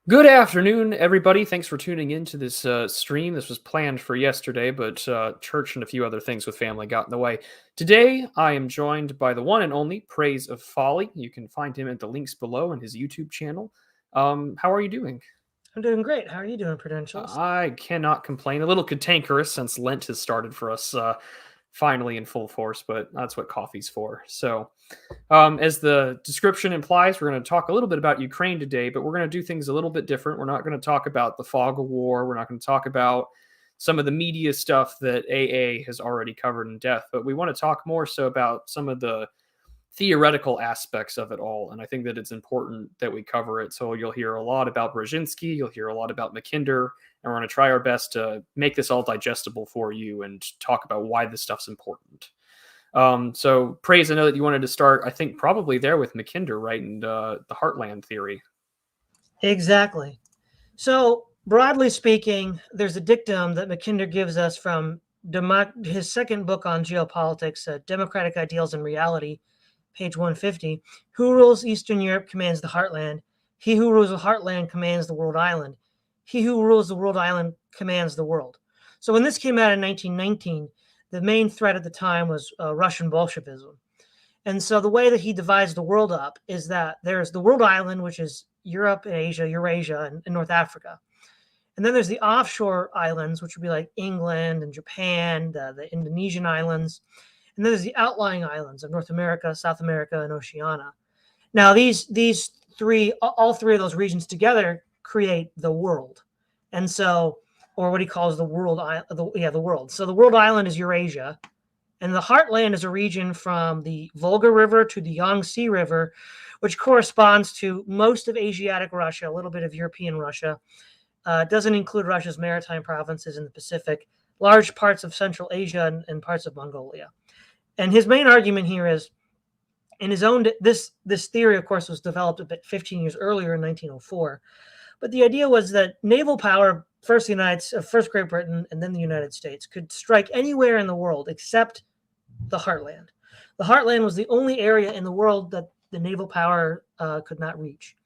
Good afternoon, everybody. Thanks for tuning in to this stream. This was planned for yesterday, but church and a few other things with family got in the way. Today, I am joined by the one and only Praise of Folly. You can find him at the links below in his YouTube channel. How are you doing? I'm doing great. How are you doing, Prudentialist? I cannot complain. A little cantankerous since Lent has started for us finally in full force, but that's what coffee's for. So, as the description implies, we're going to talk a little bit about Ukraine today, but we're going to do things a little bit different. We're not going to talk about the fog of war. We're not going to talk about some of the media stuff that AA has already covered in depth, but we want to talk more so about some of the theoretical aspects of it all. And I think that it's important that we cover it. So you'll hear a lot about Brzezinski, you'll hear a lot about Mackinder, and we're going to try our best to make this all digestible for you and talk about why this stuff's important. So Praise, I know that you wanted to start, I think probably there with Mackinder, right? And the heartland theory. Exactly. So, broadly speaking, there's a dictum that Mackinder gives us from his second book on geopolitics, Democratic Ideals and Reality, page 150. Who rules Eastern Europe commands the heartland. He who rules the heartland commands the world island. He who rules the world island commands the world. So, when this came out in 1919, the main threat at the time was Russian Bolshevism. And so the way that he divides the world up is that there's the world island, which is Europe and Asia, Eurasia, and North Africa. And then there's the offshore islands, which would be like England and Japan, the Indonesian islands. And then there's the outlying islands of North America, South America, and Oceania. Now, these three, all three of those regions together create the world. And so, or what he calls the world, the world. So the world island is Eurasia. And the heartland is a region from the Volga River to the Yangtze River, which corresponds to most of Asiatic Russia, a little bit of European Russia. It doesn't include Russia's maritime provinces in the Pacific, large parts of Central Asia and parts of Mongolia. And his main argument here is, in his own, this theory, of course, was developed a bit 15 years earlier in 1904. But the idea was that naval power, first Great Britain and then the United States, could strike anywhere in the world except the heartland. The heartland was the only area in the world that the naval power could not reach.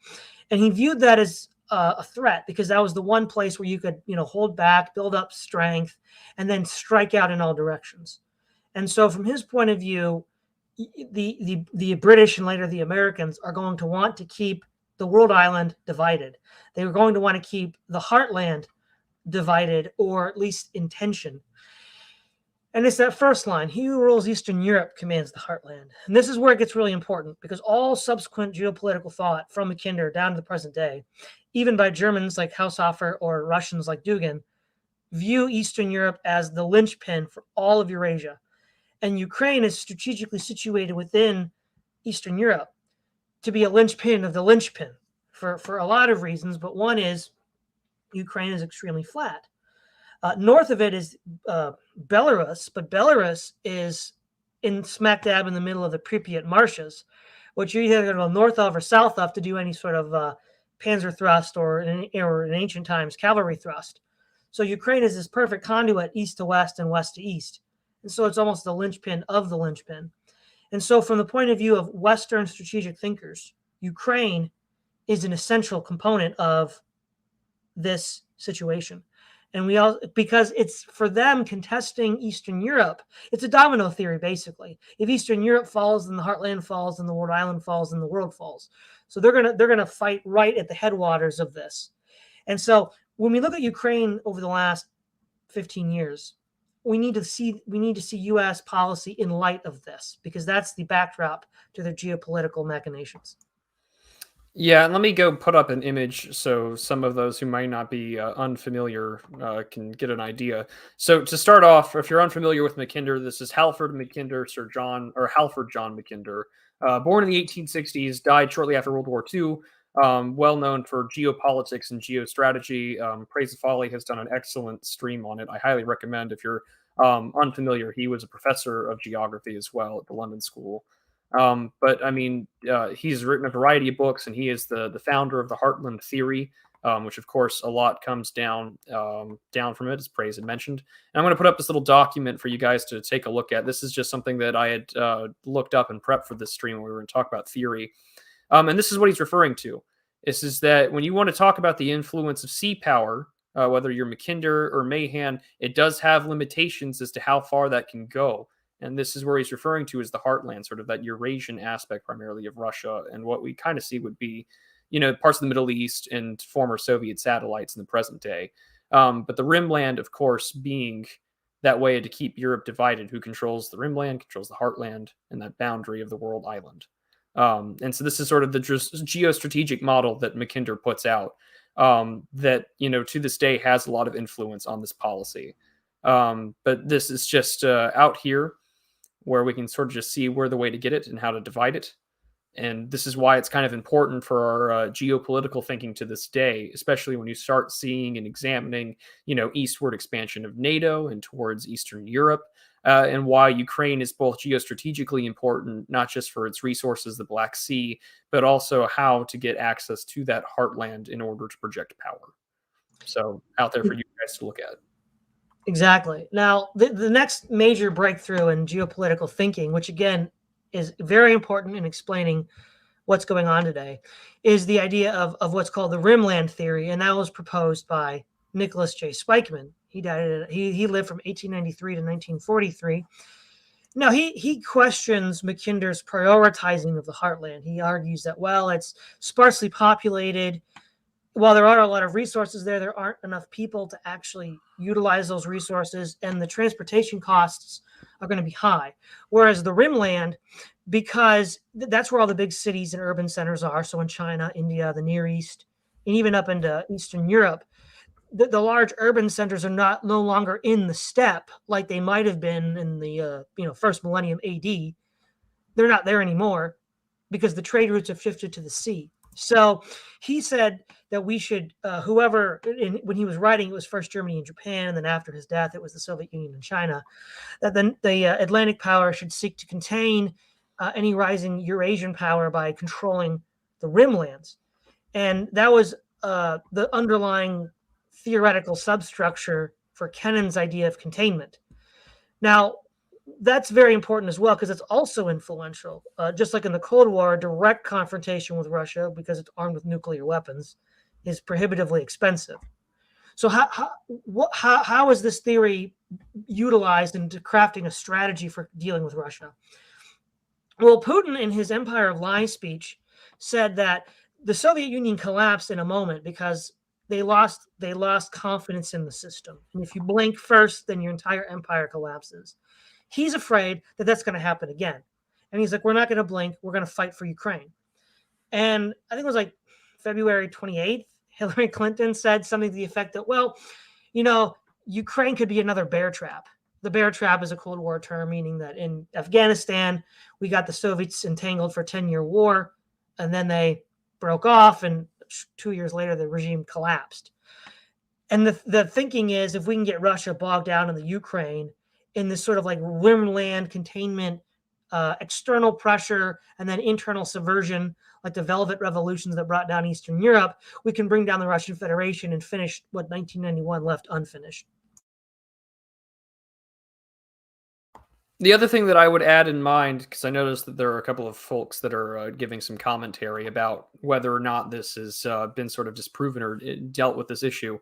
And he viewed that as a threat because that was the one place where you could, hold back, build up strength, and then strike out in all directions. And so from his point of view, the British and later the Americans are going to want to keep the world island divided. They were going to want to keep the heartland divided, or at least in tension. And it's that first line, he who rules Eastern Europe commands the heartland. And this is where it gets really important because all subsequent geopolitical thought from Mackinder down to the present day, even by Germans like Haushofer or Russians like Dugin, view Eastern Europe as the linchpin for all of Eurasia. And Ukraine is strategically situated within Eastern Europe to be a linchpin of the linchpin for a lot of reasons. But one is Ukraine is extremely flat. North of it is Belarus, but Belarus is in smack dab in the middle of the Pripyat marshes, which you're either going to go north of or south of to do any sort of panzer thrust or in ancient times cavalry thrust. So Ukraine is this perfect conduit east to west and west to east. And so it's almost the linchpin of the linchpin. And so from the point of view of Western strategic thinkers, Ukraine is an essential component of this situation. And because it's for them contesting Eastern Europe, it's a domino theory, basically. If Eastern Europe falls, then the heartland falls, then the world island falls, and the world falls. So they're gonna fight right at the headwaters of this. And so when we look at Ukraine over the last 15 years, we need to see U.S. policy in light of this, because that's the backdrop to their geopolitical machinations. Yeah, and let me go put up an image so some of those who might not be unfamiliar can get an idea. So to start off, if you're unfamiliar with Mackinder, this is Halford Mackinder, Halford John Mackinder, born in the 1860s, died shortly after World War II. Well known for geopolitics and geostrategy. Praise of Folly has done an excellent stream on it. I highly recommend if you're unfamiliar. He was a professor of geography as well at the London School. But I mean, he's written a variety of books, and he is the founder of the heartland theory, which of course a lot comes down from it, as Praise had mentioned. And I'm going to put up this little document for you guys to take a look at. This is just something that I had looked up and prepped for this stream when we were going to talk about theory. And this is what he's referring to. is that when you want to talk about the influence of sea power, whether you're Mackinder or Mahan, it does have limitations as to how far that can go. And this is where he's referring to as the heartland, sort of that Eurasian aspect primarily of Russia. And what we kind of see would be, parts of the Middle East and former Soviet satellites in the present day. But the Rimland, of course, being that way to keep Europe divided. Who controls the Rimland, controls the heartland, and that boundary of the world island. And so this is sort of the geostrategic model that Mackinder puts out that, to this day has a lot of influence on this policy. But this is just out here where we can sort of just see where the way to get it and how to divide it. And this is why it's kind of important for our geopolitical thinking to this day, especially when you start seeing and examining, eastward expansion of NATO and towards Eastern Europe, and why Ukraine is both geostrategically important, not just for its resources, the Black Sea, but also how to get access to that heartland in order to project power. So out there for you guys to look at. Exactly. Now, the next major breakthrough in geopolitical thinking, which again is very important in explaining what's going on today, is the idea of what's called the Rimland theory, and that was proposed by Nicholas J. Spikeman. He died. He lived from 1893 to 1943. Now, he questions Mackinder's prioritizing of the heartland. He argues that, well, it's sparsely populated. While there are a lot of resources there aren't enough people to actually utilize those resources, and the transportation costs are going to be high. Whereas the Rimland, because that's where all the big cities and urban centers are, so in China, India, the Near East, and even up into Eastern Europe, the large urban centers are no longer in the steppe like they might have been in the first millennium AD. They're not there anymore because the trade routes have shifted to the sea. So he said that we should, when he was writing, it was first Germany and Japan, and then after his death, it was the Soviet Union and China, that the Atlantic power should seek to contain any rising Eurasian power by controlling the rimlands. And that was the underlying theoretical substructure for Kennan's idea of containment. Now, that's very important as well because it's also influential. Just like in the Cold War, a direct confrontation with Russia, because it's armed with nuclear weapons, is prohibitively expensive. So how is this theory utilized into crafting a strategy for dealing with Russia? Well, Putin, in his Empire of Lies speech, said that the Soviet Union collapsed in a moment because they lost confidence in the system. And if you blink first, then your entire empire collapses. He's afraid that that's going to happen again. And he's like, we're not going to blink. We're going to fight for Ukraine. And I think it was like February 28th, Hillary Clinton said something to the effect that, well, Ukraine could be another bear trap. The bear trap is a Cold War term, meaning that in Afghanistan, we got the Soviets entangled for a 10-year war, and then they broke off, and 2 years later, the regime collapsed. And the thinking is, if we can get Russia bogged down in the Ukraine, in this sort of like rimland containment, external pressure, and then internal subversion, like the Velvet Revolutions that brought down Eastern Europe, we can bring down the Russian Federation and finish what 1991 left unfinished. The other thing that I would add in mind, because I noticed that there are a couple of folks that are giving some commentary about whether or not this has been sort of disproven or dealt with this issue.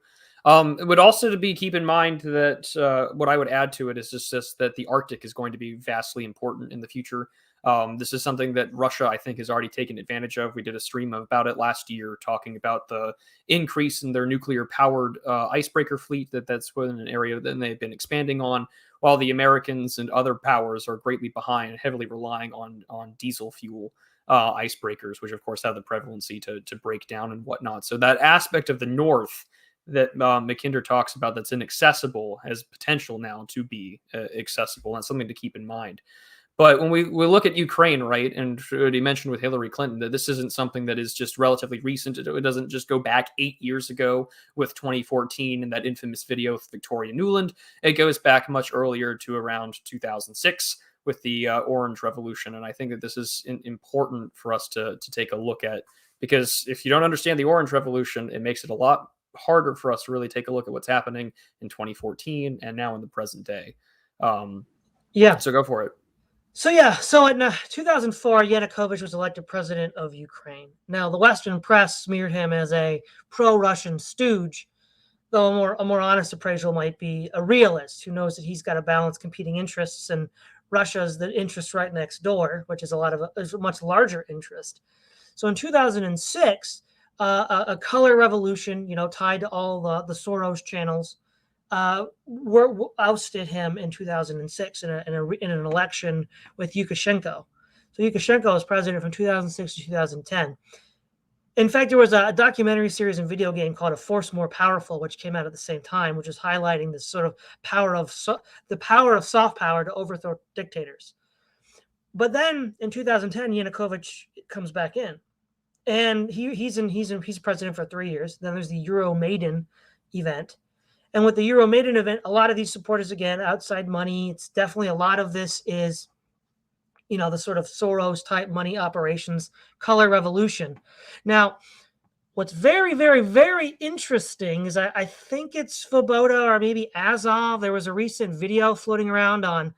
It would also to be keep in mind that what I would add to it is just that the Arctic is going to be vastly important in the future. This is something that Russia, I think, has already taken advantage of. We did a stream about it last year, talking about the increase in their nuclear-powered icebreaker fleet. That's been an area that they've been expanding on, while the Americans and other powers are greatly behind, heavily relying on diesel fuel icebreakers, which of course have the prevalency to break down and whatnot. So that aspect of the North that Mackinder talks about that's inaccessible has potential now to be accessible. And something to keep in mind. But when we look at Ukraine, right, and he mentioned with Hillary Clinton that this isn't something that is just relatively recent. It doesn't just go back 8 years ago with 2014 and that infamous video with Victoria Nuland. It goes back much earlier to around 2006 with the Orange Revolution. And I think that this is important for us to take a look at, because if you don't understand the Orange Revolution, it makes it a lot harder for us to really take a look at what's happening in 2014 and now in the present day. So go for it. So yeah, so in 2004, Yanukovych was elected president of Ukraine. Now, the Western press smeared him as a pro-Russian stooge, though a more honest appraisal might be a realist who knows that he's got to balance competing interests, and Russia's the interest right next door, which is a much larger interest. So in 2006, a color revolution, tied to all the Soros channels, ousted him in 2006 in an election with Lukashenko. So Lukashenko was president from 2006 to 2010. In fact, there was a documentary series and video game called A Force More Powerful, which came out at the same time, which is highlighting this sort of the power of soft power to overthrow dictators. But then in 2010, Yanukovych comes back in, and he's president for 3 years. Then there's the Euromaidan event. And with the Euromaidan event, a lot of these supporters, again, outside money. It's definitely a lot of this is, the sort of Soros type money operations, color revolution. Now, what's very, very, very interesting is I think it's Svoboda or maybe Azov. There was a recent video floating around on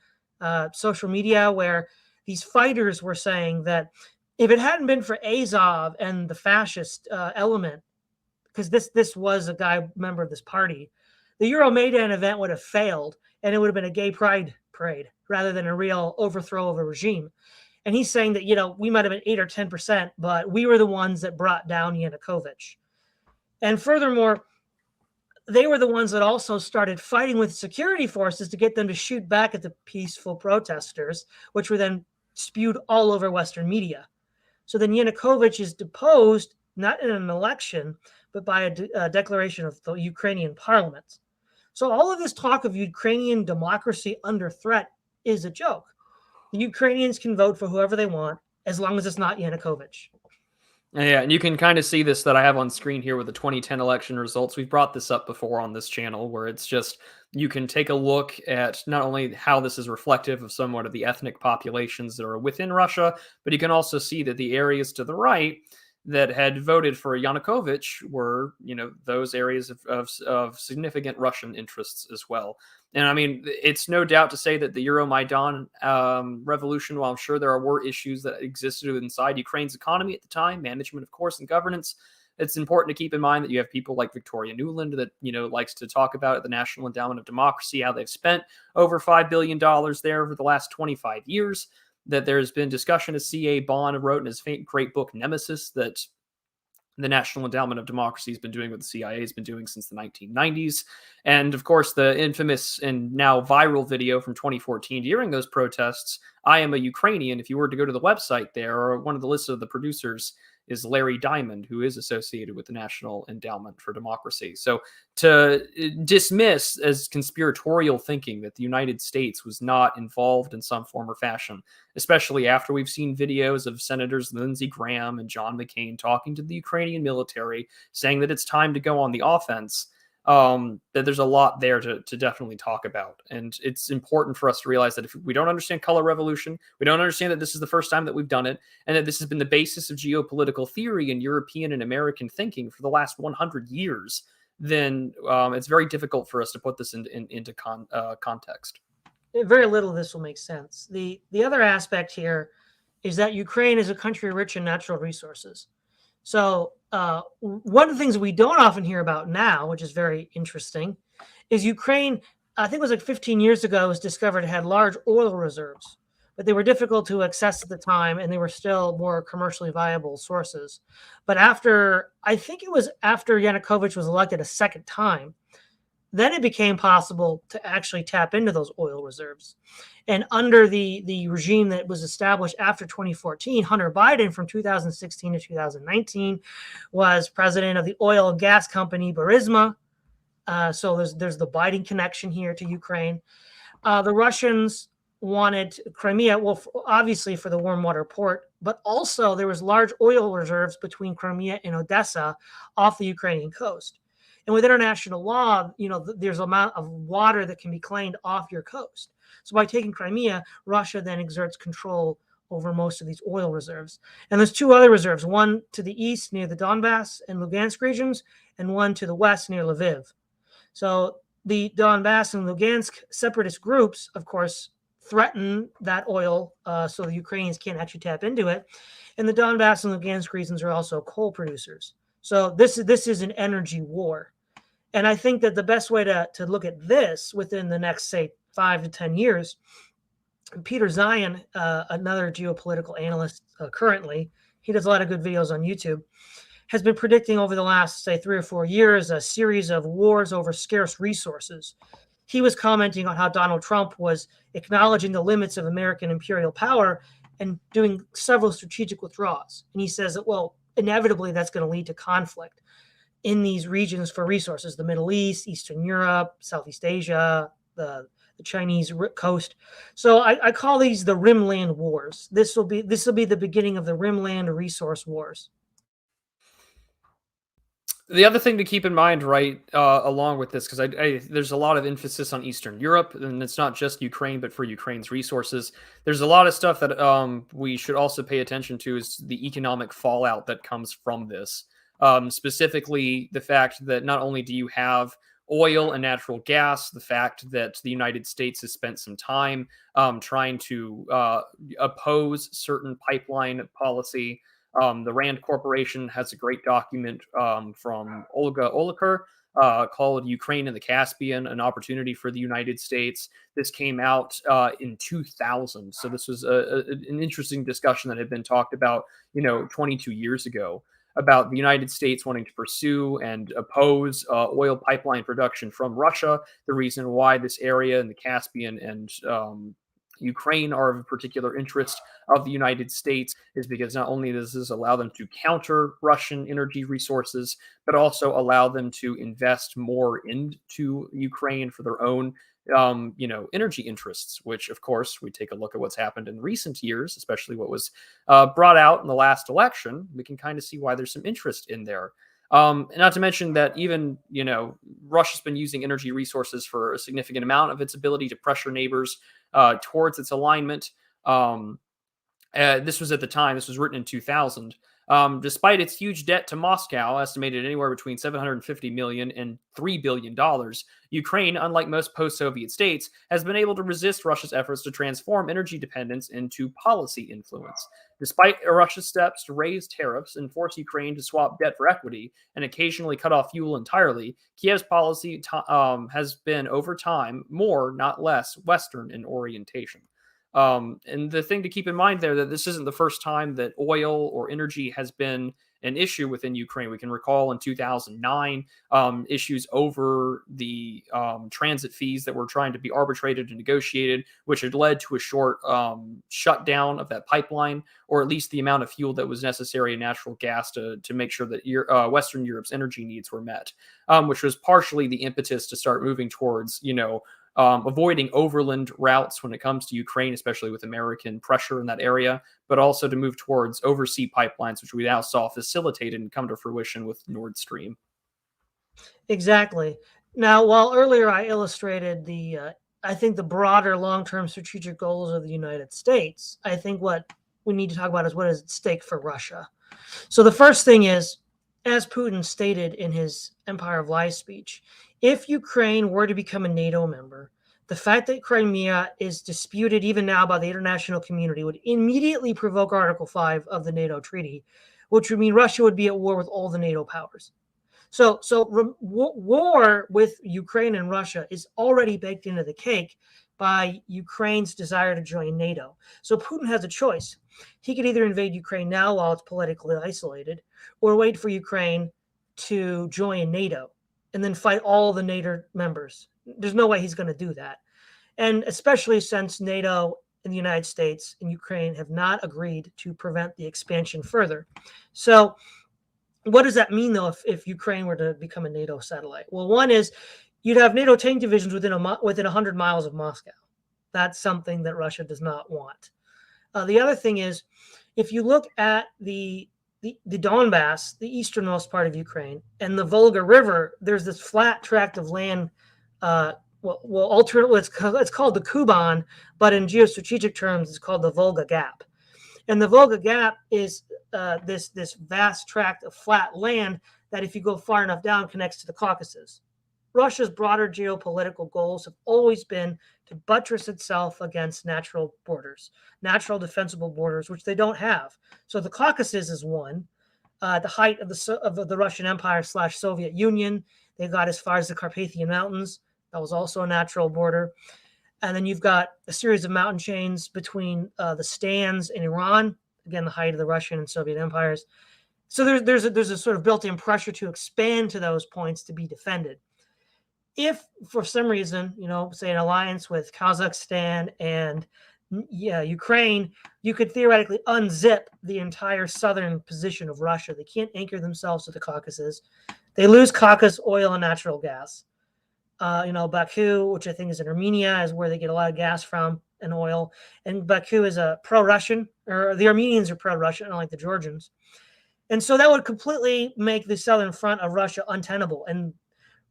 social media where these fighters were saying that if it hadn't been for Azov and the fascist element, because this was a member of this party, the Euromaidan event would have failed, and it would have been a gay pride parade rather than a real overthrow of a regime. And he's saying that, we might have been 8 or 10%, but we were the ones that brought down Yanukovych. And furthermore, they were the ones that also started fighting with security forces to get them to shoot back at the peaceful protesters, which were then spewed all over Western media. So then Yanukovych is deposed, not in an election, but by a declaration of the Ukrainian parliament. So all of this talk of Ukrainian democracy under threat is a joke. The Ukrainians can vote for whoever they want as long as it's not Yanukovych. Yeah, and you can kind of see this that I have on screen here with the 2010 election results. We've brought this up before on this channel, where it's just, you can take a look at not only how this is reflective of somewhat of the ethnic populations that are within Russia, but you can also see that the areas to the right that had voted for Yanukovych were, those areas of significant Russian interests as well. And I mean, it's no doubt to say that the Euromaidan revolution, while I'm sure there were issues that existed inside Ukraine's economy at the time, management, of course, and governance, it's important to keep in mind that you have people like Victoria Nuland that, likes to talk about at the National Endowment of Democracy, how they've spent over $5 billion there over the last 25 years. That there's been discussion, as C.A. Bond wrote in his great book Nemesis, that the National Endowment of Democracy has been doing what the CIA has been doing since the 1990s. And of course, the infamous and now viral video from 2014 during those protests, I Am a Ukrainian. If you were to go to the website there, or one of the lists of the producers is Larry Diamond, who is associated with the National Endowment for Democracy. So to dismiss as conspiratorial thinking that the United States was not involved in some form or fashion, especially after we've seen videos of Senators Lindsey Graham and John McCain talking to the Ukrainian military, saying that it's time to go on the offense, that there's a lot there to definitely talk about. And it's important for us to realize that if we don't understand color revolution, we don't understand that this is the first time that we've done it, and that this has been the basis of geopolitical theory and European and American thinking for the last 100 years, then it's very difficult for us to put this into context. Very little of this will make sense. The other aspect here is that Ukraine is a country rich in natural resources. So one of the things we don't often hear about now, which is very interesting, is Ukraine, I think it was like 15 years ago, was discovered it had large oil reserves, but they were difficult to access at the time, and they were still more commercially viable sources. But I think it was after Yanukovych was elected a second time, then it became possible to actually tap into those oil reserves. And under the regime that was established after 2014, Hunter Biden from 2016 to 2019 was president of the oil and gas company Burisma. So there's the Biden connection here to Ukraine. The Russians wanted Crimea, well, obviously for the warm water port, but also there was large oil reserves between Crimea and Odessa off the Ukrainian coast. And with international law, there's an amount of water that can be claimed off your coast. So by taking Crimea, Russia then exerts control over most of these oil reserves. And there's two other reserves, one to the east near the Donbass and Lugansk regions, and one to the west near Lviv. So the Donbass and Lugansk separatist groups, of course, threaten that oil so the Ukrainians can't actually tap into it. And the Donbass and Lugansk regions are also coal producers. So this is an energy war. And I think that the best way to look at this within the next, say, 5 to 10 years, Peter Zion, another geopolitical analyst currently, he does a lot of good videos on YouTube, has been predicting over the last, say, 3 or 4 years, a series of wars over scarce resources. He was commenting on how Donald Trump was acknowledging the limits of American imperial power and doing several strategic withdrawals. And he says that, well, inevitably that's going to lead to conflict in these regions for resources, the Middle East, Eastern Europe, Southeast Asia, the Chinese coast. So I call these the Rimland Wars. This will be the beginning of the Rimland resource wars. The other thing to keep in mind, right, along with this, because there's a lot of emphasis on Eastern Europe, and it's not just Ukraine, but for Ukraine's resources. There's a lot of stuff that we should also pay attention to is the economic fallout that comes from this. Specifically, the fact that not only do you have oil and natural gas, the fact that the United States has spent some time trying to oppose certain pipeline policy. The Rand Corporation has a great document from Olga Olikar called Ukraine and the Caspian, an opportunity for the United States. This came out in 2000. So this was an interesting discussion that had been talked about, 22 years ago, about the United States wanting to pursue and oppose oil pipeline production from Russia. The reason why this area in the Caspian and Ukraine are of particular interest of the United States is because not only does this allow them to counter Russian energy resources, but also allow them to invest more into Ukraine for their own energy interests, which, of course, we take a look at what's happened in recent years, especially what was brought out in the last election. We can kind of see why there's some interest in there. Not to mention that even, Russia's been using energy resources for a significant amount of its ability to pressure neighbors towards its alignment. This was at the time, this was written in 2000. Despite its huge debt to Moscow, estimated anywhere between $750 million and $3 billion, Ukraine, unlike most post-Soviet states, has been able to resist Russia's efforts to transform energy dependence into policy influence. Despite Russia's steps to raise tariffs and force Ukraine to swap debt for equity and occasionally cut off fuel entirely, Kiev's policy has been, over time, more, not less, Western in orientation. And the thing to keep in mind there, that this isn't the first time that oil or energy has been an issue within Ukraine. We can recall in 2009 issues over the transit fees that were trying to be arbitrated and negotiated, which had led to a short shutdown of that pipeline, or at least the amount of fuel that was necessary in natural gas to make sure that Western Europe's energy needs were met, which was partially the impetus to start moving towards, avoiding overland routes when it comes to Ukraine, especially with American pressure in that area, but also to move towards oversea pipelines, which we now saw facilitated and come to fruition with Nord Stream. Exactly. Now, while earlier I illustrated I think the broader long-term strategic goals of the United States, I think what we need to talk about is what is at stake for Russia. So the first thing is, as Putin stated in his Empire of Lies speech, if Ukraine were to become a NATO member, the fact that Crimea is disputed even now by the international community would immediately provoke Article 5 of the NATO treaty, which would mean Russia would be at war with all the NATO powers. So war with Ukraine and Russia is already baked into the cake by Ukraine's desire to join NATO. So Putin has a choice. He could either invade Ukraine now while it's politically isolated, or wait for Ukraine to join NATO and then fight all the NATO members. There's no way he's going to do that. And especially since NATO and the United States and Ukraine have not agreed to prevent the expansion further. So what does that mean, though, if Ukraine were to become a NATO satellite? Well, one is you'd have NATO tank divisions within 100 miles of Moscow. That's something that Russia does not want. The other thing is, if you look at the Donbass, the easternmost part of Ukraine, and the Volga River, there's this flat tract of land. It's called the Kuban, but in geostrategic terms, it's called the Volga Gap. And the Volga Gap is this vast tract of flat land that, if you go far enough down, connects to the Caucasus. Russia's broader geopolitical goals have always been to buttress itself against natural borders, natural defensible borders, which they don't have. So the Caucasus is one. The height of the Russian Empire / Soviet Union, they got as far as the Carpathian Mountains. That was also a natural border. And then you've got a series of mountain chains between the Stans and Iran, again, the height of the Russian and Soviet empires. So there's a sort of built-in pressure to expand to those points to be defended. If for some reason, say an alliance with Kazakhstan and Ukraine, you could theoretically unzip the entire southern position of Russia. They can't anchor themselves to the Caucasus. They lose Caucasus oil and natural gas. Baku, which I think is in Armenia, is where they get a lot of gas from and oil. And Baku is a pro-Russian, or the Armenians are pro-Russian, unlike the Georgians. And so that would completely make the southern front of Russia untenable and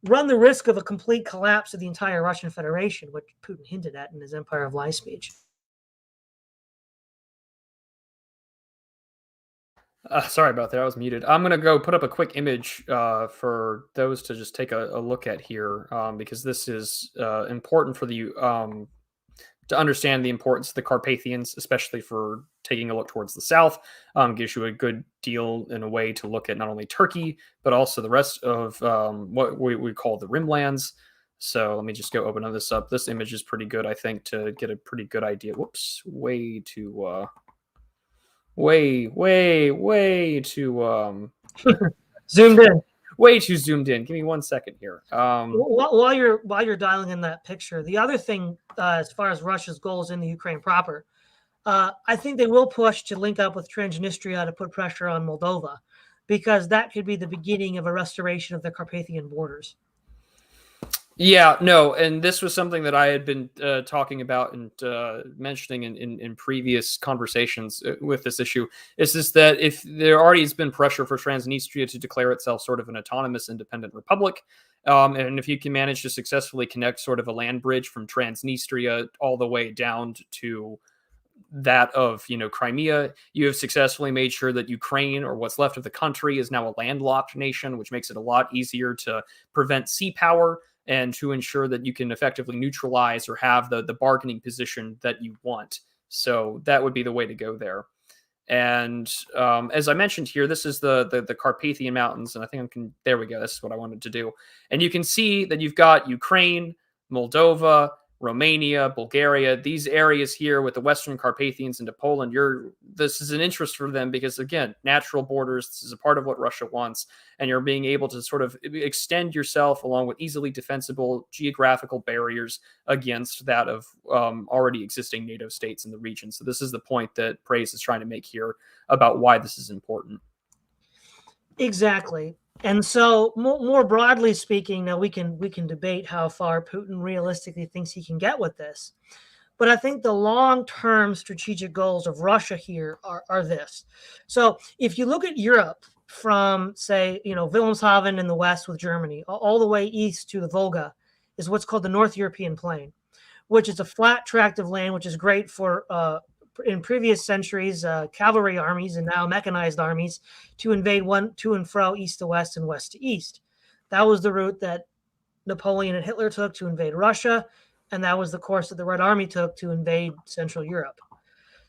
run the risk of a complete collapse of the entire Russian Federation, which Putin hinted at in his Empire of Lies speech. Sorry about that. I was muted. I'm going to go put up a quick image for those to just take a look at here, because this is important for the to understand the importance of the Carpathians, especially for taking a look towards the south. Gives you a good deal in a way to look at not only Turkey, but also the rest of what we call the Rimlands. So let me just go open this up. This image is pretty good, I think, to get a pretty good idea. Whoops, way too zoomed in. Way too zoomed in. Give me 1 second here. While you're dialing in that picture, the other thing, as far as Russia's goals in the Ukraine proper, I think they will push to link up with Transnistria to put pressure on Moldova, because that could be the beginning of a restoration of the Carpathian borders. Yeah, no, and this was something that I had been talking about and mentioning in previous conversations with this issue, is just that if there already has been pressure for Transnistria to declare itself sort of an autonomous independent republic, and if you can manage to successfully connect sort of a land bridge from Transnistria all the way down to that of Crimea, you have successfully made sure that Ukraine, or what's left of the country, is now a landlocked nation, which makes it a lot easier to prevent sea power and to ensure that you can effectively neutralize or have the bargaining position that you want. So that would be the way to go there. And as I mentioned here, this is the Carpathian Mountains, and I think there we go. This is what I wanted to do. And you can see that you've got Ukraine, Moldova, Romania, Bulgaria, these areas here with the Western Carpathians into Poland. This is an interest for them because, again, natural borders, this is a part of what Russia wants, and you're being able to sort of extend yourself along with easily defensible geographical barriers against that of already existing NATO states in the region. So this is the point that Praise is trying to make here about why this is important. Exactly. And so more broadly speaking, now we can debate how far Putin realistically thinks he can get with this. But I think the long-term strategic goals of Russia here are this. So if you look at Europe from, say, Wilhelmshaven in the west with Germany, all the way east to the Volga, is what's called the North European Plain, which is a flat tract of land, which is great for in previous centuries, cavalry armies and now mechanized armies to invade to and fro, east to west and west to east. That was the route that Napoleon and Hitler took to invade Russia, and that was the course that the Red Army took to invade Central Europe.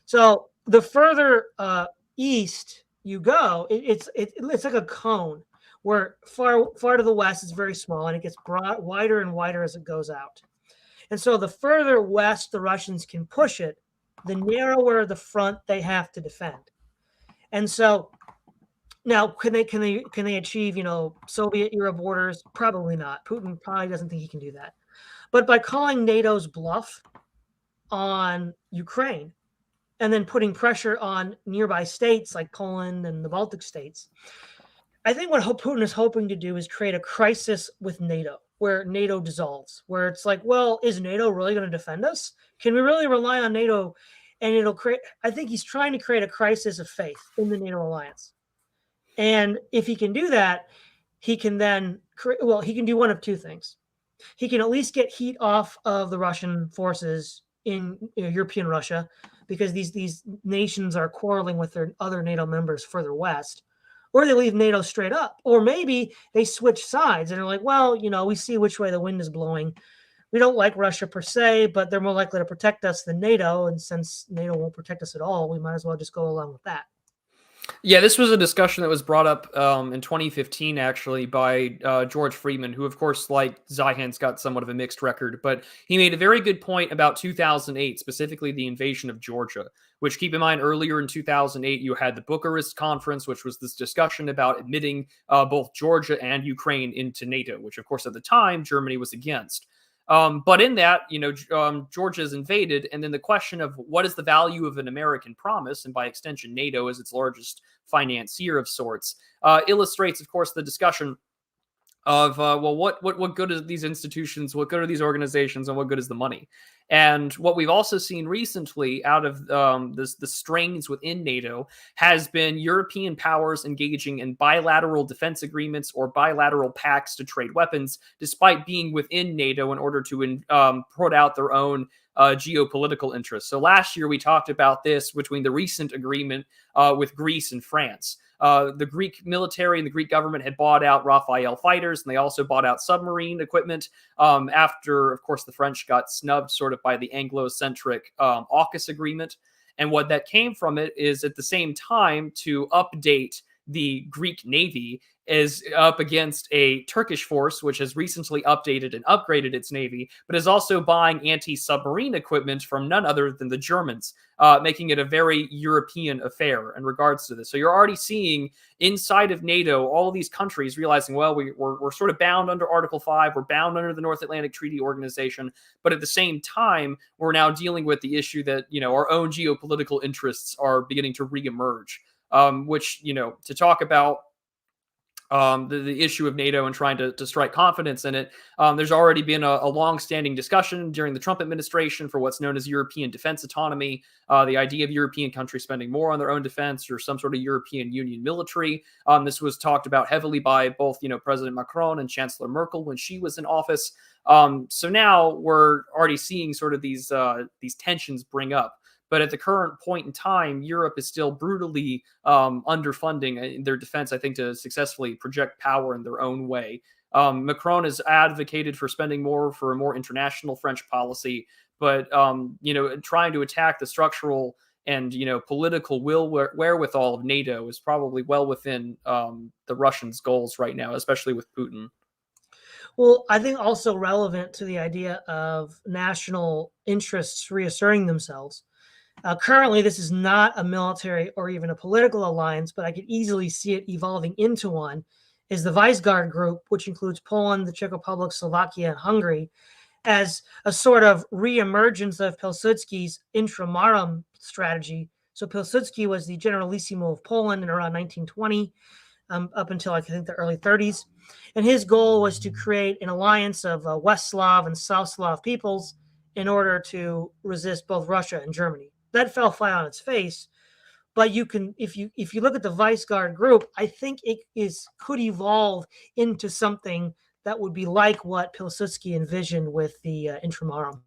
So the further east you go, it's like a cone where far to the west is very small, and it gets wider and wider as it goes out. And so the further west the Russians can push it, the narrower the front they have to defend. And so now can they achieve, Soviet era borders? Probably not. Putin probably doesn't think he can do that. But by calling NATO's bluff on Ukraine and then putting pressure on nearby states like Poland and the Baltic states, I think what Putin is hoping to do is create a crisis with NATO, where NATO dissolves, where it's like, well, is NATO really going to defend us? Can we really rely on NATO? And I think he's trying to create a crisis of faith in the NATO alliance. And if he can do that, he can then, he can do one of two things. He can at least get heat off of the Russian forces in European Russia, because these nations are quarreling with their other NATO members further west. or they leave NATO straight up, or maybe they switch sides and are like, well, we see which way the wind is blowing. We don't like Russia per se, but they're more likely to protect us than NATO. And since NATO won't protect us at all, we might as well just go along with that. Yeah, this was a discussion that was brought up in 2015, actually, by George Friedman, who, of course, like Zihan's got somewhat of a mixed record, but he made a very good point about 2008, specifically the invasion of Georgia, which, keep in mind, earlier in 2008, you had the Bucharest Conference, which was this discussion about admitting both Georgia and Ukraine into NATO, which, of course, at the time, Germany was against. But in that, Georgia is invaded, and then the question of what is the value of an American promise, and by extension, NATO as its largest financier of sorts, illustrates, of course, the discussion of what good are these institutions, what good are these organizations, and what good is the money? And what we've also seen recently out of the strains within NATO has been European powers engaging in bilateral defense agreements or bilateral pacts to trade weapons, despite being within NATO in order to put out their own geopolitical interests. So last year we talked about this between the recent agreement with Greece and France. The Greek military and the Greek government had bought out Rafale fighters, and they also bought out submarine equipment after, of course, the French got snubbed sort of by the Anglo-centric AUKUS agreement. And what that came from it is at the same time to update the Greek Navy is up against a Turkish force, which has recently updated and upgraded its navy, but is also buying anti-submarine equipment from none other than the Germans, making it a very European affair in regards to this. So you're already seeing inside of NATO, all of these countries realizing, well, we're sort of bound under Article 5, we're bound under the North Atlantic Treaty Organization, but at the same time, we're now dealing with the issue that, our own geopolitical interests are beginning to reemerge, which, to talk about the issue of NATO and trying to strike confidence in it. There's already been a long-standing discussion during the Trump administration for what's known as European defense autonomy, the idea of European countries spending more on their own defense or some sort of European Union military. This was talked about heavily by both, President Macron and Chancellor Merkel when she was in office. So now we're already seeing sort of these tensions bring up. But at the current point in time, Europe is still brutally underfunding their defense, I think, to successfully project power in their own way. Macron has advocated for spending more for a more international French policy, but, trying to attack the structural and, political wherewithal of NATO is probably well within the Russians' goals right now, especially with Putin. Well, I think also relevant to the idea of national interests reasserting themselves. Currently, this is not a military or even a political alliance, but I could easily see it evolving into one, is the Visegrad Group, which includes Poland, the Czech Republic, Slovakia, and Hungary, as a sort of reemergence of Pilsudski's intramarum strategy. So Pilsudski was the generalissimo of Poland in around 1920, up until I think the early 30s. And his goal was to create an alliance of West Slav and South Slav peoples in order to resist both Russia and Germany. That fell flat on its face, but you can, if you look at the Visegrad Group, I think it could evolve into something that would be like what Pilsudski envisioned with the intramarum.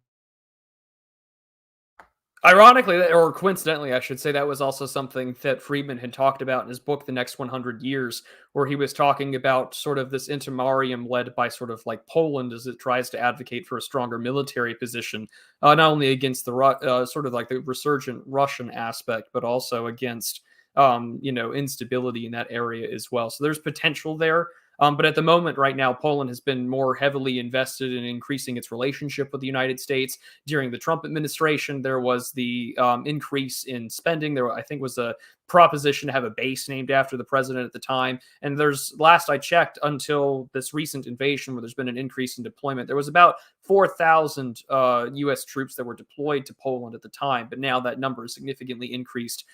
Ironically, or coincidentally, I should say, that was also something that Friedman had talked about in his book, The Next 100 Years, where he was talking about sort of this intermarium led by sort of like Poland as it tries to advocate for a stronger military position, not only against the sort of like the resurgent Russian aspect, but also against, instability in that area as well. So there's potential there. But at the moment right now, Poland has been more heavily invested in increasing its relationship with the United States. During the Trump administration, there was the increase in spending. There, I think, was a proposition to have a base named after the president at the time. And there's, last I checked, until this recent invasion where there's been an increase in deployment, there was about 4,000 U.S. troops that were deployed to Poland at the time. But now that number is significantly increased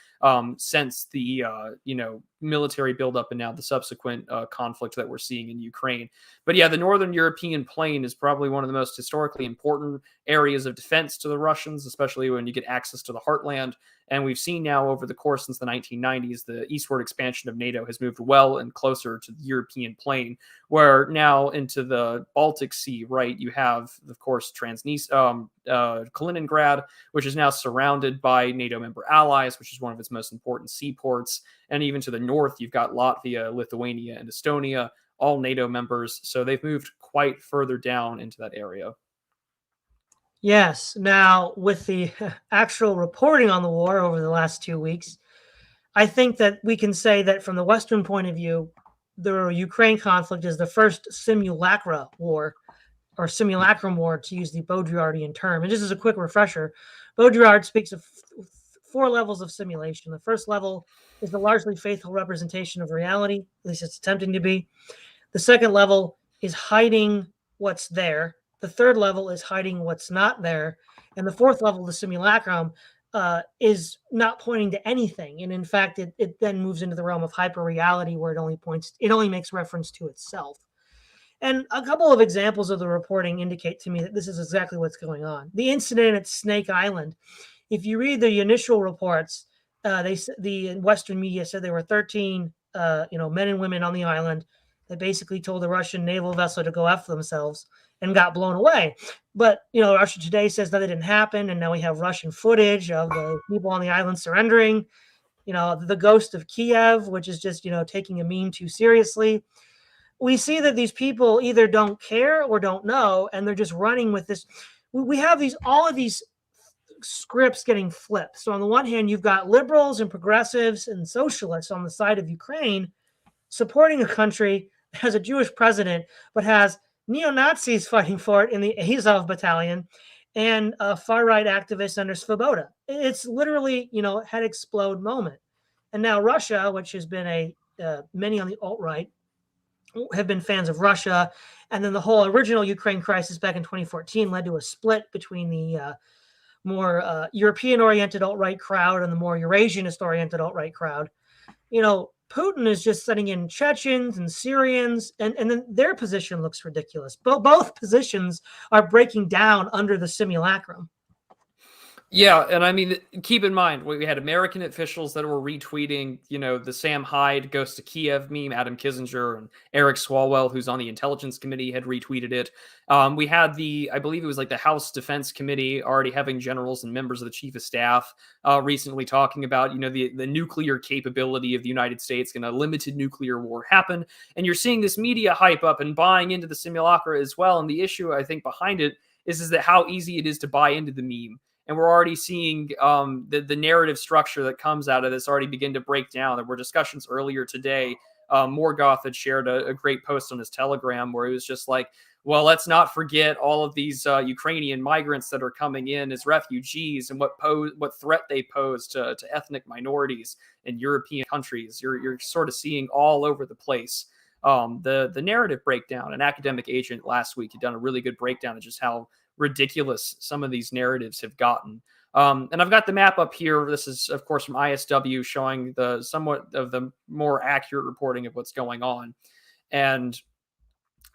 since the, military buildup and now the subsequent conflict that we're seeing in Ukraine. But yeah, the Northern European plain is probably one of the most historically important areas of defense to the Russians, especially when you get access to the heartland. And we've seen now over the course since the 1990s, the eastward expansion of NATO has moved well and closer to the European plane, where now into the Baltic Sea, right, you have, of course, Kaliningrad, which is now surrounded by NATO member allies, which is one of its most important seaports. And even to the north, you've got Latvia, Lithuania, and Estonia, all NATO members. So they've moved quite further down into that area. Yes. Now, with the actual reporting on the war over the last 2 weeks, I think that we can say that from the Western point of view, the Ukraine conflict is the first simulacra war, or simulacrum war, to use the Baudrillardian term. And just as a quick refresher, Baudrillard speaks of 4 levels of simulation. The first level is the largely faithful representation of reality, at least it's attempting to be. The second level is hiding what's there. The third level is hiding what's not there. And the fourth level, the simulacrum, is not pointing to anything. And in fact, it then moves into the realm of hyperreality, where it only makes reference to itself. And a couple of examples of the reporting indicate to me that this is exactly what's going on. The incident at Snake Island, if you read the initial reports, the Western media said there were 13 men and women on the island. They basically told the Russian naval vessel to go F themselves and got blown away. But, Russia Today says that it didn't happen. And now we have Russian footage of the people on the island surrendering. The ghost of Kiev, which is just, taking a meme too seriously. We see that these people either don't care or don't know, and they're just running with this. We have all of these scripts getting flipped. So on the one hand, you've got liberals and progressives and socialists on the side of Ukraine supporting a country that has a Jewish president, but has neo-Nazis fighting for it in the Azov battalion and far-right activists under Svoboda. It's literally, head explode moment. And now Russia, which has been many on the alt-right have been fans of Russia. And then the whole original Ukraine crisis back in 2014 led to a split between the more European-oriented alt-right crowd and the more Eurasianist-oriented alt-right crowd. Putin is just sending in Chechens and Syrians, and then their position looks ridiculous. Both positions are breaking down under the simulacrum. Yeah, and I mean, keep in mind, we had American officials that were retweeting, the Sam Hyde goes to Kiev meme. Adam Kissinger and Eric Swalwell, who's on the Intelligence Committee, had retweeted it. We had I believe it was like the House Defense Committee already having generals and members of the Chief of Staff recently talking about, the nuclear capability of the United States and a limited nuclear war happen. And you're seeing this media hype up and buying into the simulacra as well. And the issue, I think, behind it is that how easy it is to buy into the meme. And we're already seeing the narrative structure that comes out of this already begin to break down. There were discussions earlier today. Morgoth had shared a great post on his Telegram where he was just like, well, let's not forget all of these Ukrainian migrants that are coming in as refugees and what threat they pose to ethnic minorities in European countries. You're sort of seeing all over the place the narrative breakdown. An academic agent last week had done a really good breakdown of just how ridiculous some of these narratives have gotten. And I've got the map up here. This is, of course, from ISW, showing somewhat of the more accurate reporting of what's going on. And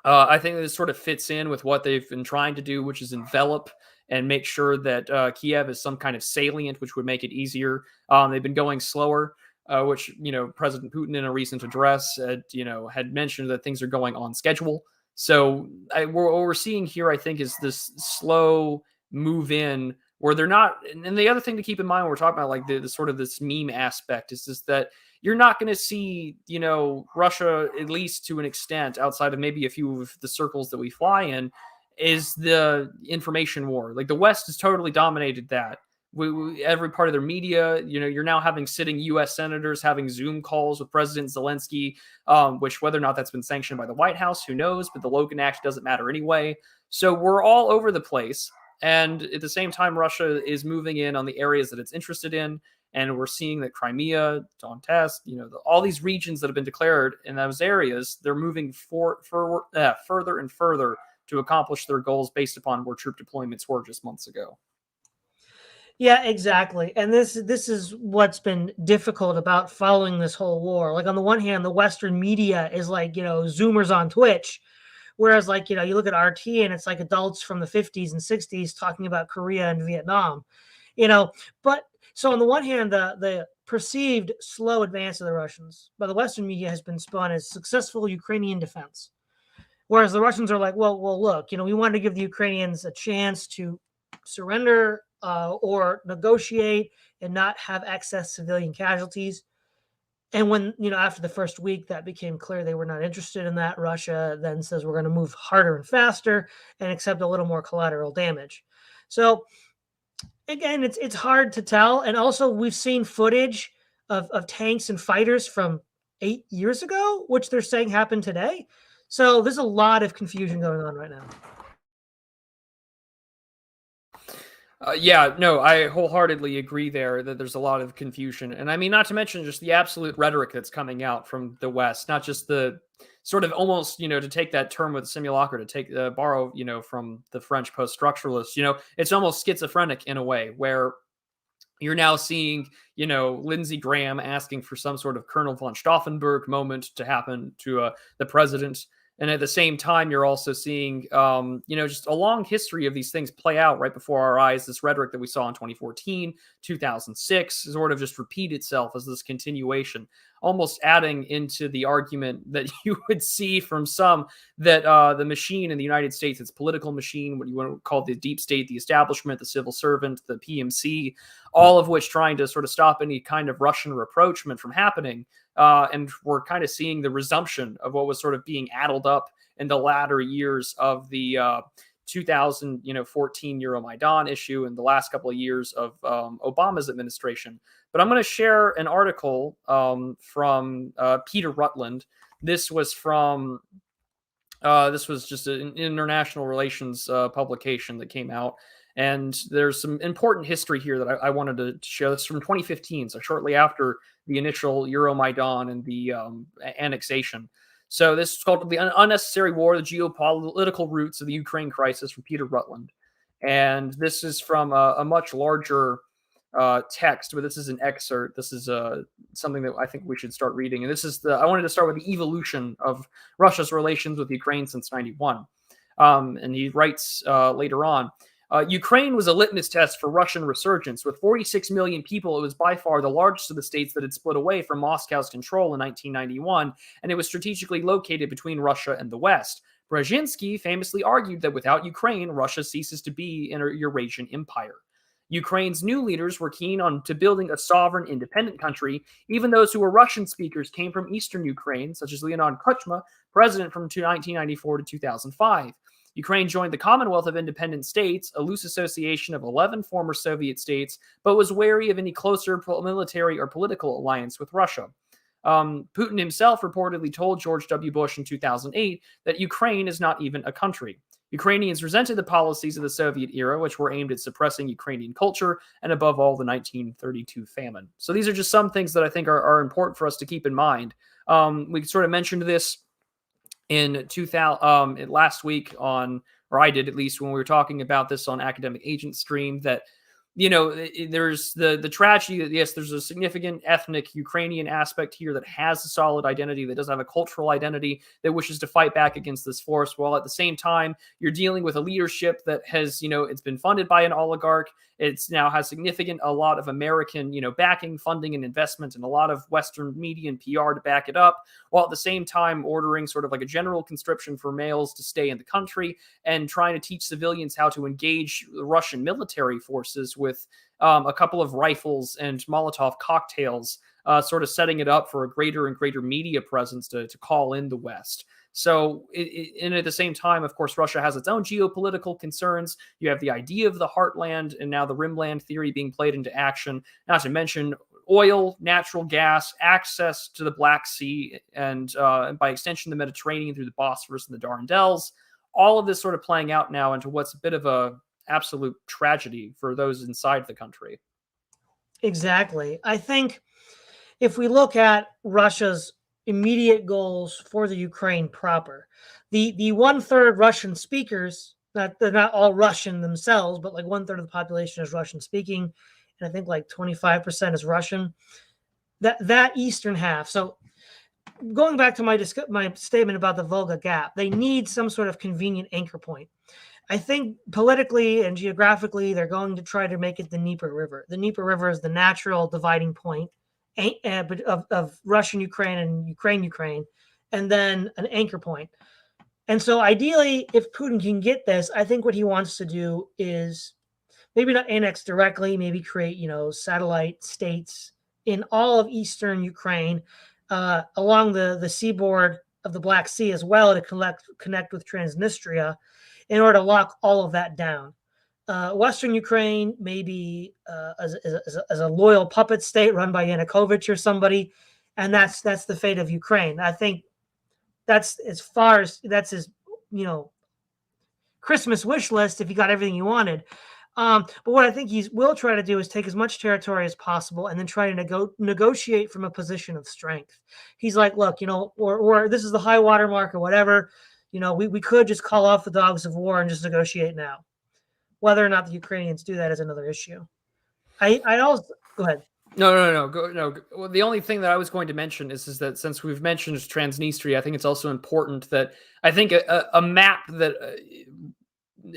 I think this sort of fits in with what they've been trying to do, which is envelop and make sure that Kiev is some kind of salient, which would make it easier. They've been going slower, which, President Putin in a recent address had mentioned that things are going on schedule. So what we're seeing here, I think, is this slow move in where they're not. And the other thing to keep in mind when we're talking about like the sort of this meme aspect is just that you're not going to see, Russia, at least to an extent, outside of maybe a few of the circles that we fly in, is the information war. Like the West has totally dominated that. Every part of their media, you're now having sitting U.S. senators having Zoom calls with President Zelensky, which whether or not that's been sanctioned by the White House, who knows? But the Logan Act doesn't matter anyway. So we're all over the place. And at the same time, Russia is moving in on the areas that it's interested in. And we're seeing that Crimea, Donetsk, all these regions that have been declared in those areas, they're moving further and further to accomplish their goals based upon where troop deployments were just months ago. Yeah, exactly. And this is what's been difficult about following this whole war. Like on the one hand, the Western media is like, Zoomers on Twitch. Whereas like, you look at RT and it's like adults from the 50s and 60s talking about Korea and Vietnam, but So on the one hand, the perceived slow advance of the Russians by the Western media has been spun as successful Ukrainian defense. Whereas the Russians are like, well, look, we wanted to give the Ukrainians a chance to surrender or negotiate and not have excess civilian casualties. And when, after the first week, that became clear they were not interested in that, Russia then says we're going to move harder and faster and accept a little more collateral damage. So again, it's hard to tell. And also we've seen footage of tanks and fighters from 8 years ago, which they're saying happened today. So there's a lot of confusion going on right now. Yeah, no, I wholeheartedly agree there that there's a lot of confusion. And I mean, not to mention just the absolute rhetoric that's coming out from the West, not just the sort of almost, to take that term with simulacra, to borrow, from the French post-structuralists, it's almost schizophrenic in a way where you're now seeing, Lindsey Graham asking for some sort of Colonel von Stauffenberg moment to happen to the president. And at the same time, you're also seeing, just a long history of these things play out right before our eyes. This rhetoric that we saw in 2014, 2006 sort of just repeat itself as this continuation, almost adding into the argument that you would see from some that the machine in the United States, its political machine, what you want to call the deep state, the establishment, the civil servant, the PMC, all of which trying to sort of stop any kind of Russian rapprochement from happening. And we're kind of seeing the resumption of what was sort of being addled up in the latter years of the 2014 Euromaidan issue and the last couple of years of Obama's administration. But I'm going to share an article from Peter Rutland. This was just an international relations publication that came out. And there's some important history here that I wanted to show. It's from 2015, so shortly after the initial Euromaidan and the annexation. So this is called The Unnecessary War, the Geopolitical Roots of the Ukraine Crisis from Peter Rutland. And this is from a much larger text, but this is an excerpt. This is something that I think we should start reading. And this is I wanted to start with the evolution of Russia's relations with Ukraine since 91. And he writes later on, Ukraine was a litmus test for Russian resurgence. With 46 million people, it was by far the largest of the states that had split away from Moscow's control in 1991, and it was strategically located between Russia and the West. Brzezinski famously argued that without Ukraine, Russia ceases to be an Eurasian empire. Ukraine's new leaders were keen on to building a sovereign, independent country. Even those who were Russian speakers came from eastern Ukraine, such as Leonid Kuchma, president from 1994 to 2005. Ukraine joined the Commonwealth of Independent States, a loose association of 11 former Soviet states, but was wary of any closer military or political alliance with Russia. Putin himself reportedly told George W. Bush in 2008 that Ukraine is not even a country. Ukrainians resented the policies of the Soviet era, which were aimed at suppressing Ukrainian culture and, above all, the 1932 famine. So these are just some things that I think are important for us to keep in mind. We sort of mentioned this in 2000 last week or I did at least when we were talking about this on Academic Agent Stream, that there's the tragedy that, yes, there's a significant ethnic Ukrainian aspect here that has a solid identity, that doesn't have a cultural identity, that wishes to fight back against this force, while at the same time, you're dealing with a leadership that has, it's been funded by an oligarch. It's now has a lot of American, backing, funding, and investment, and a lot of Western media and PR to back it up, while at the same time ordering sort of like a general conscription for males to stay in the country and trying to teach civilians how to engage the Russian military forces with a couple of rifles and Molotov cocktails, sort of setting it up for a greater and greater media presence to call in the West. So, and at the same time, of course, Russia has its own geopolitical concerns. You have the idea of the heartland and now the Rimland theory being played into action, not to mention oil, natural gas, access to the Black Sea, and by extension, the Mediterranean through the Bosphorus and the Dardanelles. All of this sort of playing out now into what's a bit of a absolute tragedy for those inside the country. Exactly. I think if we look at Russia's immediate goals for the Ukraine proper, the 1/3 Russian speakers, they're not all Russian themselves, but like 1/3 of the population is Russian speaking, and I think like 25% is Russian. That eastern half. So going back to my statement about the Volga Gap, they need some sort of convenient anchor point. I think politically and geographically, they're going to try to make it the Dnieper River. The Dnieper River is the natural dividing point of Russian Ukraine and Ukraine, and then an anchor point. And so ideally, if Putin can get this, I think what he wants to do is maybe not annex directly, maybe create, satellite states in all of eastern Ukraine, along the seaboard of the Black Sea as well, to connect with Transnistria in order to lock all of that down. Western Ukraine, maybe as a loyal puppet state run by Yanukovych or somebody, and that's the fate of Ukraine. I think that's his Christmas wish list if he got everything he wanted. But what I think he will try to do is take as much territory as possible and then try to negotiate from a position of strength. He's like, look, or this is the high water mark or whatever. We could just call off the dogs of war and just negotiate now. Whether or not the Ukrainians do that is another issue. I also go ahead. No. Well, the only thing that I was going to mention is that since we've mentioned Transnistria, I think it's also important that I think a map that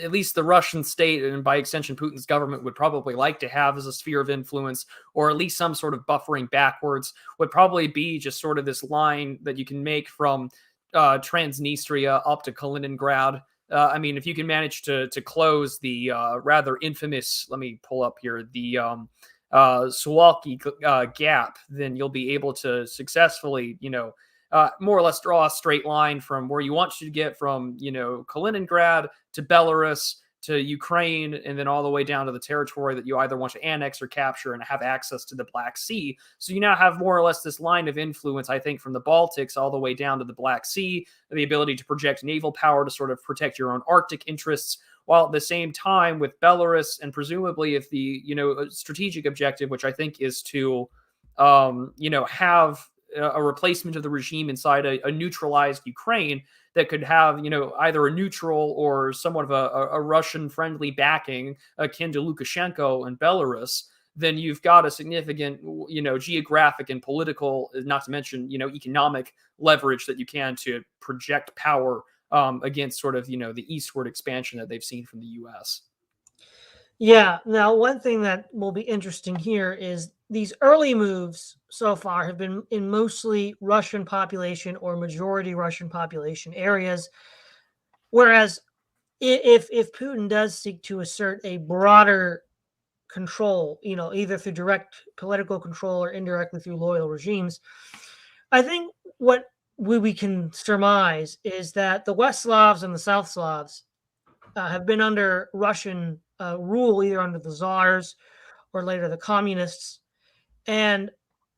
at least the Russian state and by extension Putin's government would probably like to have as a sphere of influence, or at least some sort of buffering backwards, would probably be just sort of this line that you can make from Transnistria up to Kaliningrad. I mean, if you can manage to close the rather infamous, let me pull up here, the Suwalki gap, then you'll be able to successfully, more or less draw a straight line from where you want to get from, Kaliningrad to Belarus to Ukraine, and then all the way down to the territory that you either want to annex or capture and have access to the Black Sea. So you now have more or less this line of influence, I think, from the Baltics all the way down to the Black Sea, the ability to project naval power to sort of protect your own Arctic interests, while at the same time with Belarus and presumably if the, strategic objective, which I think is to, have a replacement of the regime inside a neutralized Ukraine that could have, either a neutral or somewhat of a Russian-friendly backing akin to Lukashenko and Belarus, then you've got a significant, geographic and political, not to mention, economic leverage that you can to project power against sort of, the eastward expansion that they've seen from the U.S. Yeah. Now, one thing that will be interesting here is these early moves so far have been in mostly Russian population or majority Russian population areas. Whereas if Putin does seek to assert a broader control, either through direct political control or indirectly through loyal regimes, I think what we can surmise is that the West Slavs and the South Slavs have been under Russian rule, either under the czars or later the communists. And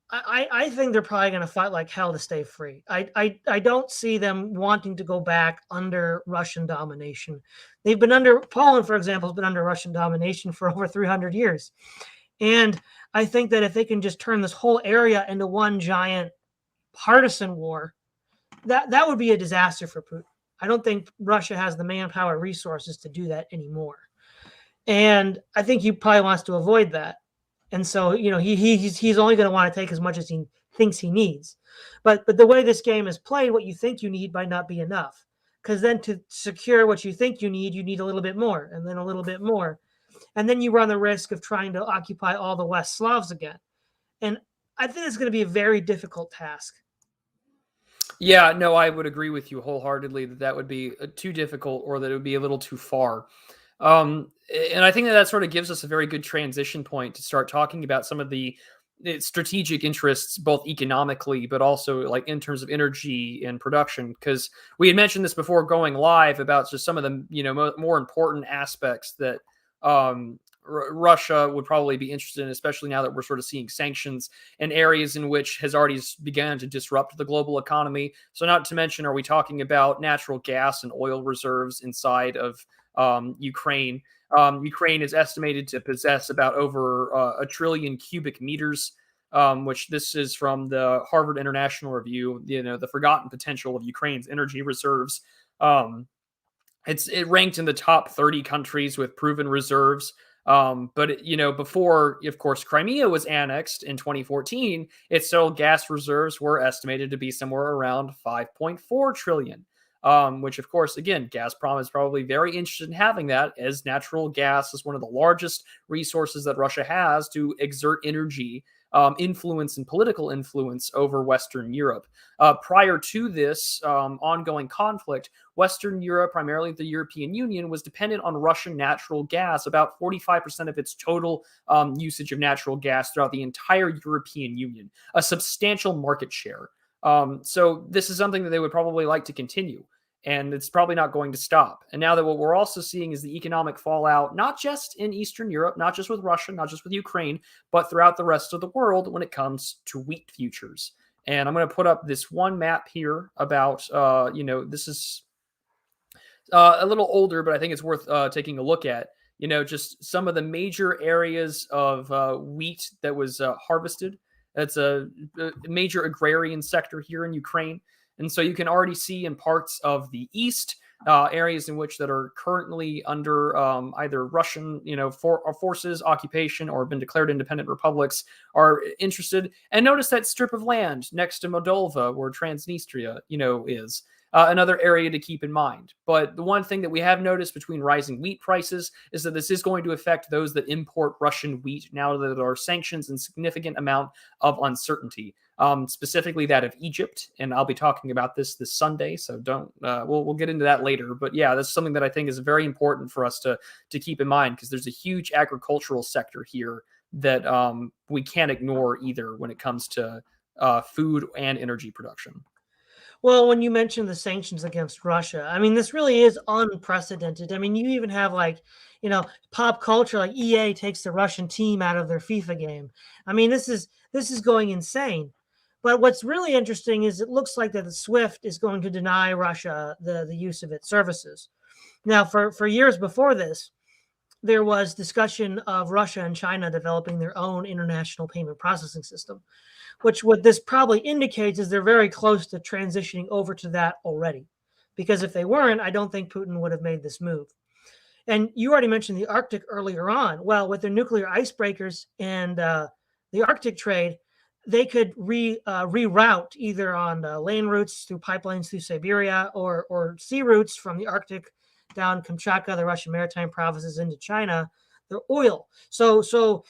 I think they're probably going to fight like hell to stay free. I don't see them wanting to go back under Russian domination. They've been under, Poland, for example, has been under Russian domination for over 300 years. And I think that if they can just turn this whole area into one giant partisan war, that would be a disaster for Putin. I don't think Russia has the manpower resources to do that anymore. And I think he probably wants to avoid that. And so, he's only going to want to take as much as he thinks he needs. But the way this game is played, what you think you need might not be enough. Because then to secure what you think you need a little bit more, and then a little bit more. And then you run the risk of trying to occupy all the West Slavs again. And I think it's going to be a very difficult task. Yeah, no, I would agree with you wholeheartedly that would be too difficult, or that it would be a little too far. And I think that sort of gives us a very good transition point to start talking about some of the strategic interests, both economically, but also like in terms of energy and production. Because we had mentioned this before going live about just some of the, more important aspects that Russia would probably be interested in, especially now that we're sort of seeing sanctions in areas in which has already begun to disrupt the global economy. So not to mention, are we talking about natural gas and oil reserves inside of Ukraine? Ukraine is estimated to possess about over 1 trillion cubic meters, which this is from the Harvard International Review, the forgotten potential of Ukraine's energy reserves. It ranked in the top 30 countries with proven reserves. But before, of course, Crimea was annexed in 2014, its oil gas reserves were estimated to be somewhere around 5.4 trillion. which, of course, again, Gazprom is probably very interested in having that, as natural gas is one of the largest resources that Russia has to exert energy influence and political influence over Western Europe. Prior to this ongoing conflict, Western Europe, primarily the European Union, was dependent on Russian natural gas, about 45% of its total usage of natural gas throughout the entire European Union, a substantial market share. So this is something that they would probably like to continue. And it's probably not going to stop. And now that what we're also seeing is the economic fallout, not just in Eastern Europe, not just with Russia, not just with Ukraine, but throughout the rest of the world when it comes to wheat futures. And I'm going to put up this one map here about, this is a little older, but I think it's worth taking a look at. Just some of the major areas of wheat that was harvested. That's a major agrarian sector here in Ukraine. And so you can already see in parts of the east, areas in which that are currently under either Russian, forces, occupation, or been declared independent republics are interested. And notice that strip of land next to Moldova, where Transnistria, is. Another area to keep in mind. But the one thing that we have noticed between rising wheat prices is that this is going to affect those that import Russian wheat now that there are sanctions and significant amount of uncertainty, specifically that of Egypt. And I'll be talking about this Sunday, so we'll get into that later. But yeah, that's something that I think is very important for us to keep in mind, because there's a huge agricultural sector here that we can't ignore either when it comes to food and energy production. Well, when you mentioned the sanctions against Russia, I mean, this really is unprecedented. I mean, you even have pop culture, like EA takes the Russian team out of their FIFA game. I mean, this is going insane. But what's really interesting is it looks like that the SWIFT is going to deny Russia the use of its services. Now, for years before this, there was discussion of Russia and China developing their own international payment processing system, which what this probably indicates is they're very close to transitioning over to that already. Because if they weren't, I don't think Putin would have made this move. And you already mentioned the Arctic earlier on. Well, with their nuclear icebreakers and the Arctic trade, they could reroute either on land routes through pipelines through Siberia or sea routes from the Arctic down Kamchatka, the Russian maritime provinces, into China, their oil. So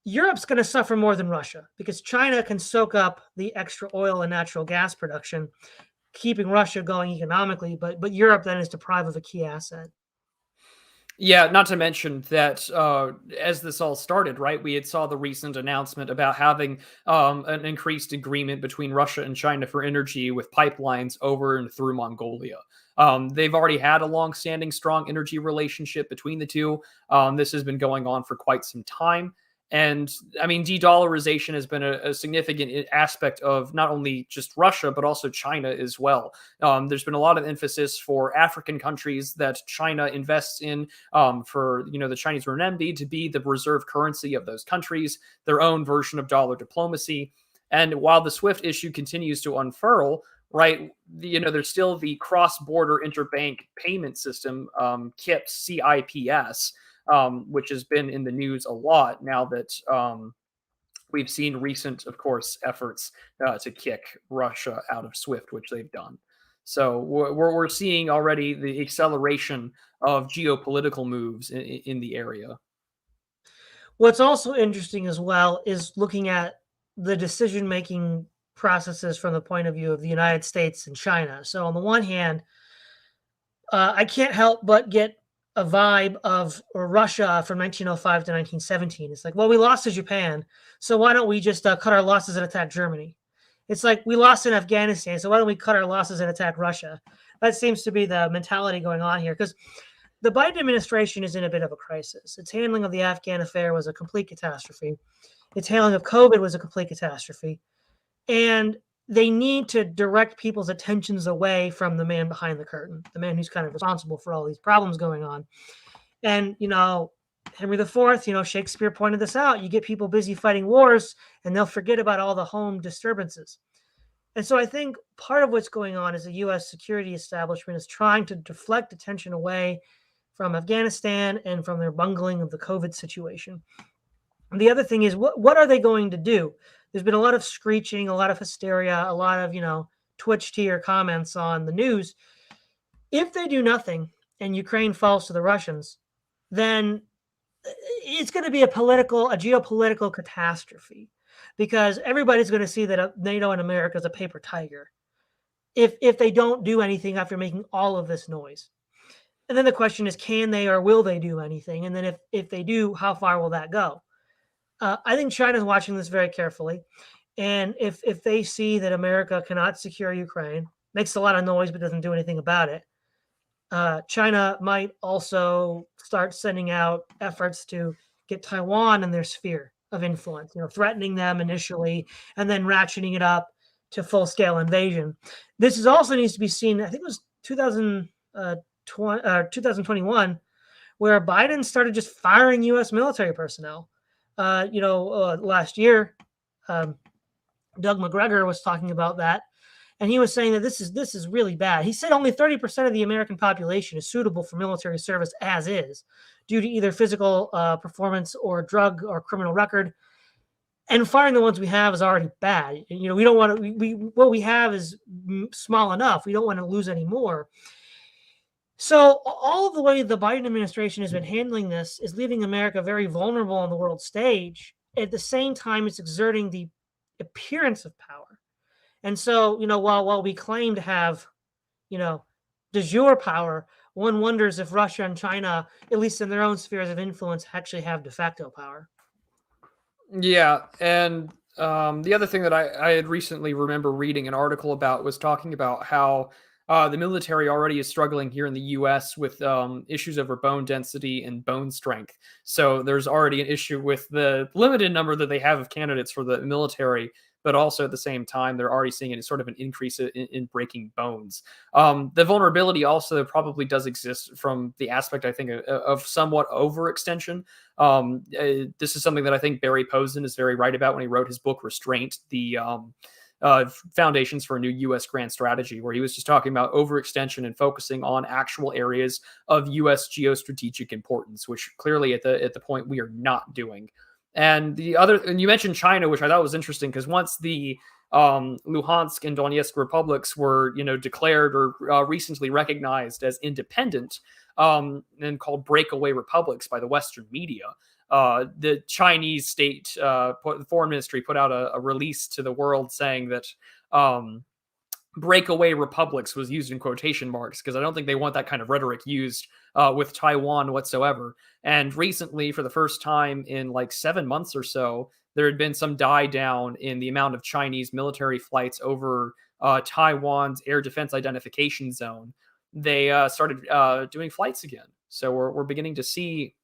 Europe's going to suffer more than Russia because China can soak up the extra oil and natural gas production, keeping Russia going economically, but Europe then is deprived of a key asset. Yeah, not to mention that as this all started, right, we had saw the recent announcement about having an increased agreement between Russia and China for energy with pipelines over and through Mongolia. They've already had a long-standing, strong energy relationship between the two. This has been going on for quite some time. And I mean, de-dollarization has been a significant aspect of not only just Russia, but also China as well. There's been a lot of emphasis for African countries that China invests in for, the Chinese renminbi to be the reserve currency of those countries, their own version of dollar diplomacy. And while the SWIFT issue continues to unfurl, right, there's still the cross-border interbank payment system, CIPS, which has been in the news a lot now that we've seen recent, of course, efforts to kick Russia out of SWIFT, which they've done. So we're seeing already the acceleration of geopolitical moves in the area. What's also interesting as well is looking at the decision-making processes from the point of view of the United States and China. So on the one hand, I can't help but get a vibe of Russia from 1905 to 1917. It's like, well, we lost to Japan, so why don't we just cut our losses and attack Germany? It's like we lost in Afghanistan, so why don't we cut our losses and attack Russia? That seems to be the mentality going on here, because the Biden administration is in a bit of a crisis. Its handling of the Afghan affair was a complete catastrophe. Its handling of COVID was a complete catastrophe. And they need to direct people's attentions away from the man behind the curtain, the man who's kind of responsible for all these problems going on. And, Henry IV, Shakespeare pointed this out. You get people busy fighting wars and they'll forget about all the home disturbances. And so I think part of what's going on is the U.S. security establishment is trying to deflect attention away from Afghanistan and from their bungling of the COVID situation. And the other thing is, what are they going to do? There's been a lot of screeching, a lot of hysteria, a lot of, Twitch tier comments on the news. If they do nothing and Ukraine falls to the Russians, then it's going to be a geopolitical catastrophe, because everybody's going to see that NATO and America is a paper tiger if they don't do anything after making all of this noise. And then the question is, can they or will they do anything? And then if they do, how far will that go? I think China's watching this very carefully. And if they see that America cannot secure Ukraine, makes a lot of noise but doesn't do anything about it, China might also start sending out efforts to get Taiwan in their sphere of influence, threatening them initially and then ratcheting it up to full-scale invasion. This also needs to be seen, I think it was 2021, where Biden started just firing U.S. military personnel. Last year, Doug McGregor was talking about that, and he was saying that this is really bad. He said only 30% of the American population is suitable for military service as is, due to either physical performance or drug or criminal record. And firing the ones we have is already bad. We don't want to. What we have is small enough. We don't want to lose any more. So all of the way the Biden administration has been handling this is leaving America very vulnerable on the world stage. At the same time, it's exerting the appearance of power. And so, while we claim to have, de jure power, one wonders if Russia and China, at least in their own spheres of influence, actually have de facto power. Yeah, and the other thing that I had recently remember reading an article about was talking about how the military already is struggling here in the U.S. with issues over bone density and bone strength. So there's already an issue with the limited number that they have of candidates for the military, but also at the same time, they're already seeing a sort of an increase in breaking bones. The vulnerability also probably does exist from the aspect, I think, of somewhat overextension. This is something that I think Barry Posen is very right about when he wrote his book Restraint, the Foundations for a New U.S. Grand Strategy, where he was just talking about overextension and focusing on actual areas of U.S. geostrategic importance, which clearly at the point we are not doing. And and you mentioned China, which I thought was interesting, because once the Luhansk and Donetsk republics were, declared or recently recognized as independent and called breakaway republics by the Western media, the Chinese state foreign ministry put out a release to the world saying that breakaway republics was used in quotation marks, because I don't think they want that kind of rhetoric used with Taiwan whatsoever. And recently, for the first time in like 7 months or so, there had been some die down in the amount of Chinese military flights over Taiwan's air defense identification zone. They started doing flights again. So we're beginning to see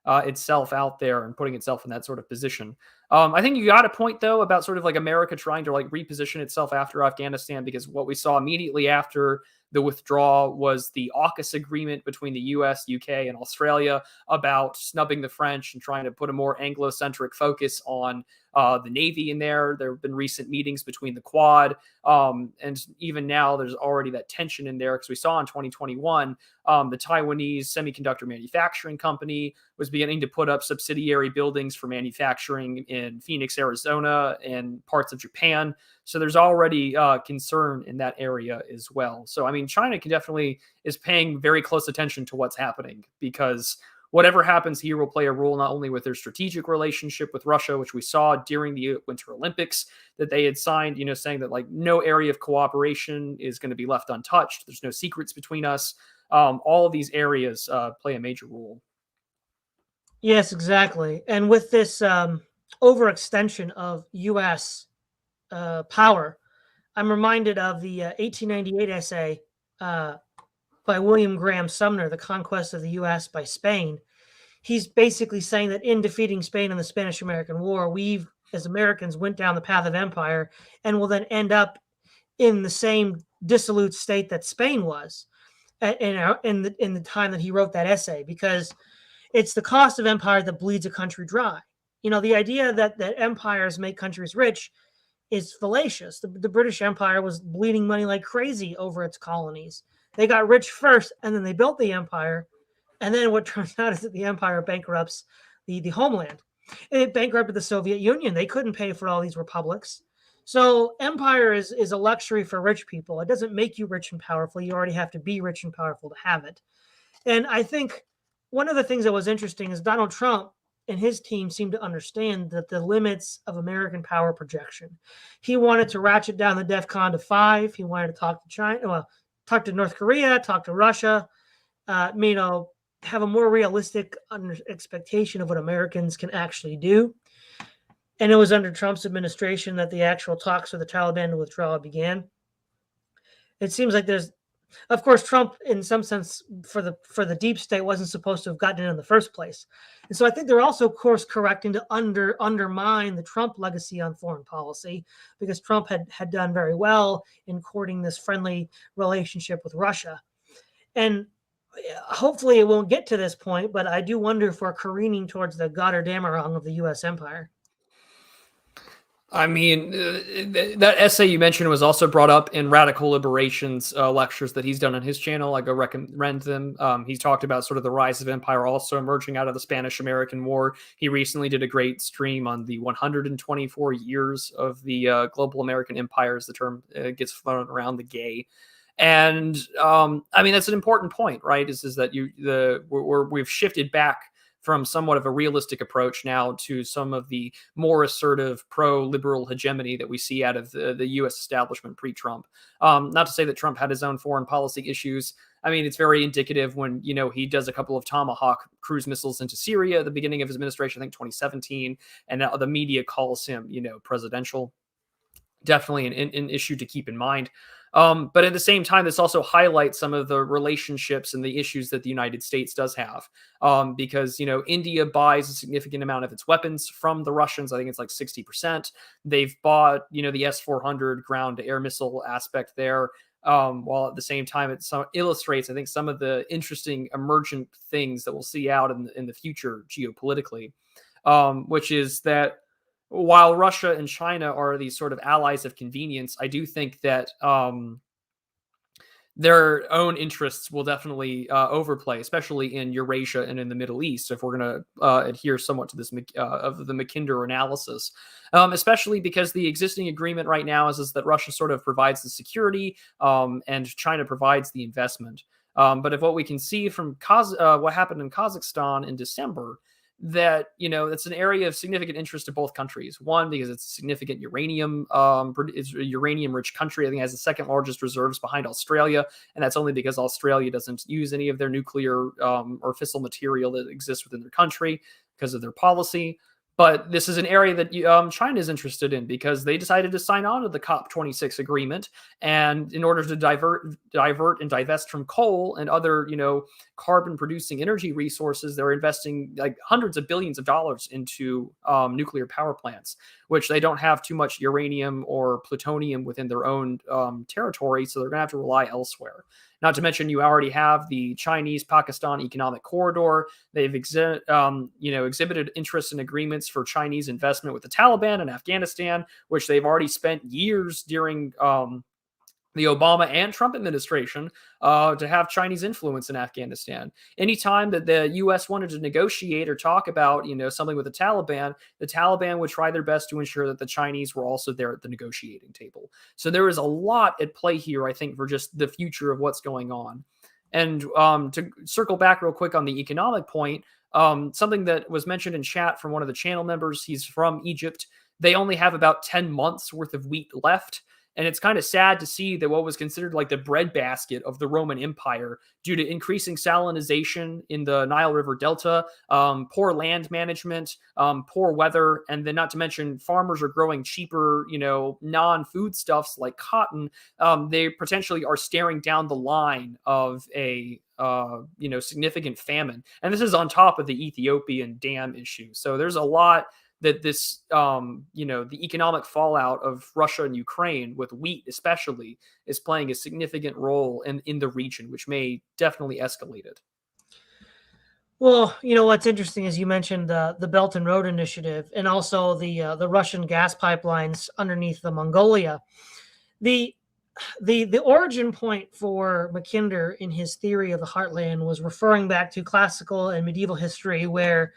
itself out there and putting itself in that sort of position. I think you got a point, though, about sort of like America trying to like reposition itself after Afghanistan, because what we saw immediately after the withdrawal was the AUKUS agreement between the US, UK, and Australia about snubbing the French and trying to put a more Anglo-centric focus on the Navy in there. There have been recent meetings between the Quad. And even now, there's already that tension in there, because we saw in 2021, the Taiwanese semiconductor manufacturing company was beginning to put up subsidiary buildings for manufacturing in Phoenix, Arizona, and parts of Japan. So there's already concern in that area as well. So, I mean, China is paying very close attention to what's happening, because whatever happens here will play a role not only with their strategic relationship with Russia, which we saw during the Winter Olympics that they had signed, saying that like no area of cooperation is going to be left untouched. There's no secrets between us. All of these areas play a major role. Yes, exactly. And with this overextension of U.S. Power, I'm reminded of the 1898 essay by William Graham Sumner, The Conquest of the U.S. by Spain. He's basically saying that in defeating Spain in the Spanish-American War, we as Americans went down the path of empire and will then end up in the same dissolute state that Spain was in the time that he wrote that essay, because it's the cost of empire that bleeds a country dry. The idea that empires make countries rich is fallacious. The British Empire was bleeding money like crazy over its colonies. They got rich first, and then they built the empire. And then what turns out is that the empire bankrupts the homeland. It bankrupted the Soviet Union. They couldn't pay for all these republics. So empire is a luxury for rich people. It doesn't make you rich and powerful. You already have to be rich and powerful to have it. And I think one of the things that was interesting is Donald Trump and his team seemed to understand that the limits of American power projection. He wanted to ratchet down the DEFCON to 5. He wanted to talk to China, well, talk to North Korea, talk to Russia, have a more realistic expectation of what Americans can actually do. And it was under Trump's administration that the actual talks with the Taliban to withdraw began. It seems like there's, of course, Trump, in some sense, for the deep state, wasn't supposed to have gotten in the first place. And so I think they're also course correcting to undermine the Trump legacy on foreign policy, because Trump had done very well in courting this friendly relationship with Russia. And hopefully it won't get to this point, but I do wonder if we're careening towards the Gotterdammerung of the U.S. empire. I mean, that essay you mentioned was also brought up in Radical Liberation's lectures that he's done on his channel. I go recommend them. He's talked about sort of the rise of empire also emerging out of the Spanish-American War. He recently did a great stream on the 124 years of the global American empire, as the term gets thrown around, the gay. And I mean, that's an important point, right? Is that we've shifted back from somewhat of a realistic approach now to some of the more assertive pro-liberal hegemony that we see out of the U.S. establishment pre-Trump. Not to say that Trump had his own foreign policy issues. I mean, it's very indicative when, he does a couple of Tomahawk cruise missiles into Syria at the beginning of his administration, I think 2017, and now the media calls him, presidential. Definitely an issue to keep in mind. But at the same time, this also highlights some of the relationships and the issues that the United States does have. Because, India buys a significant amount of its weapons from the Russians. I think it's like 60%. They've bought, the S-400 ground-to-air missile aspect there. While at the same time, it illustrates, I think, some of the interesting emergent things that we'll see out in the future geopolitically, which is that while Russia and China are these sort of allies of convenience, I do think that their own interests will definitely overplay, especially in Eurasia and in the Middle East, if we're going to adhere somewhat to this of the Mackinder analysis, especially because the existing agreement right now is that Russia sort of provides the security and China provides the investment. But if what we can see from what happened in Kazakhstan in December, that it's an area of significant interest to both countries. One, because it's a significant it's a uranium-rich country. I think it has the second largest reserves behind Australia, and that's only because Australia doesn't use any of their nuclear or fissile material that exists within their country because of their policy. But this is an area that China is interested in because they decided to sign on to the COP26 agreement. And in order to divert and divest from coal and other, carbon-producing energy resources, they're investing like hundreds of billions of dollars into nuclear power plants, which they don't have too much uranium or plutonium within their own territory, so they're going to have to rely elsewhere. Not to mention, you already have the Chinese-Pakistan economic corridor. They've exhibited interest in agreements for Chinese investment with the Taliban in Afghanistan, which they've already spent years during the Obama and Trump administration to have Chinese influence in Afghanistan. Anytime that the U.S. wanted to negotiate or talk about, something with the Taliban would try their best to ensure that the Chinese were also there at the negotiating table. So there is a lot at play here, I think, for just the future of what's going on. And to circle back real quick on the economic point, something that was mentioned in chat from one of the channel members, he's from Egypt. They only have about 10 months worth of wheat left. And it's kind of sad to see that what was considered like the breadbasket of the Roman Empire, due to increasing salinization in the Nile River Delta, poor land management, poor weather, and then not to mention farmers are growing cheaper, non-foodstuffs like cotton. They potentially are staring down the line of a significant famine. And this is on top of the Ethiopian dam issue. So there's a lot that this, the economic fallout of Russia and Ukraine, with wheat especially, is playing a significant role in the region, which may definitely escalate it. Well, what's interesting is you mentioned the Belt and Road Initiative and also the Russian gas pipelines underneath the Mongolia. The origin point for Mackinder in his theory of the heartland was referring back to classical and medieval history, where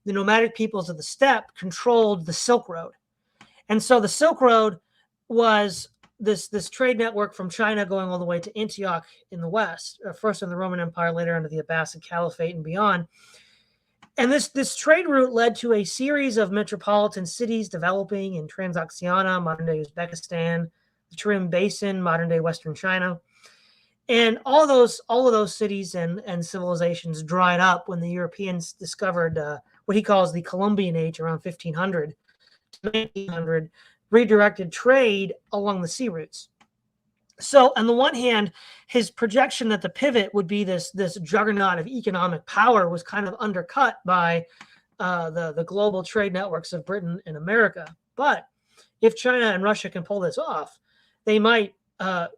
the nomadic peoples of the steppe controlled the Silk Road. And so the Silk Road was this trade network from China going all the way to Antioch in the west, first in the Roman Empire, later under the Abbasid Caliphate and beyond. And this trade route led to a series of metropolitan cities developing in Transoxiana, modern-day Uzbekistan, the Tarim Basin, modern-day Western China. And all of those cities and civilizations dried up when the Europeans discovered what he calls the Columbian Age around 1500 to 1900, redirected trade along the sea routes. So on the one hand, his projection that the pivot would be this juggernaut of economic power was kind of undercut by the global trade networks of Britain and America. But if China and Russia can pull this off, they might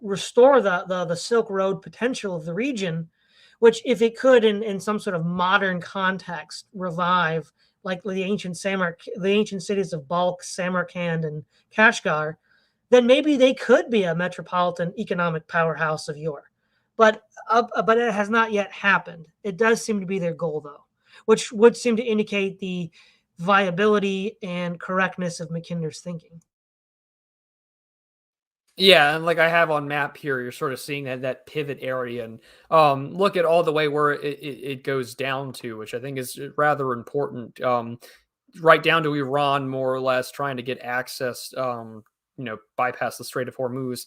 restore the Silk Road potential of the region, which, if it could, in some sort of modern context, revive like the ancient cities of Balkh, Samarkand, and Kashgar, then maybe they could be a metropolitan economic powerhouse of yore. But it has not yet happened. It does seem to be their goal, though, which would seem to indicate the viability and correctness of Mackinder's thinking. Yeah, and like I have on map here, you're sort of seeing that pivot area, and look at all the way where it goes down to, which I think is rather important. Right down to Iran, more or less, trying to get access, bypass the Strait of Hormuz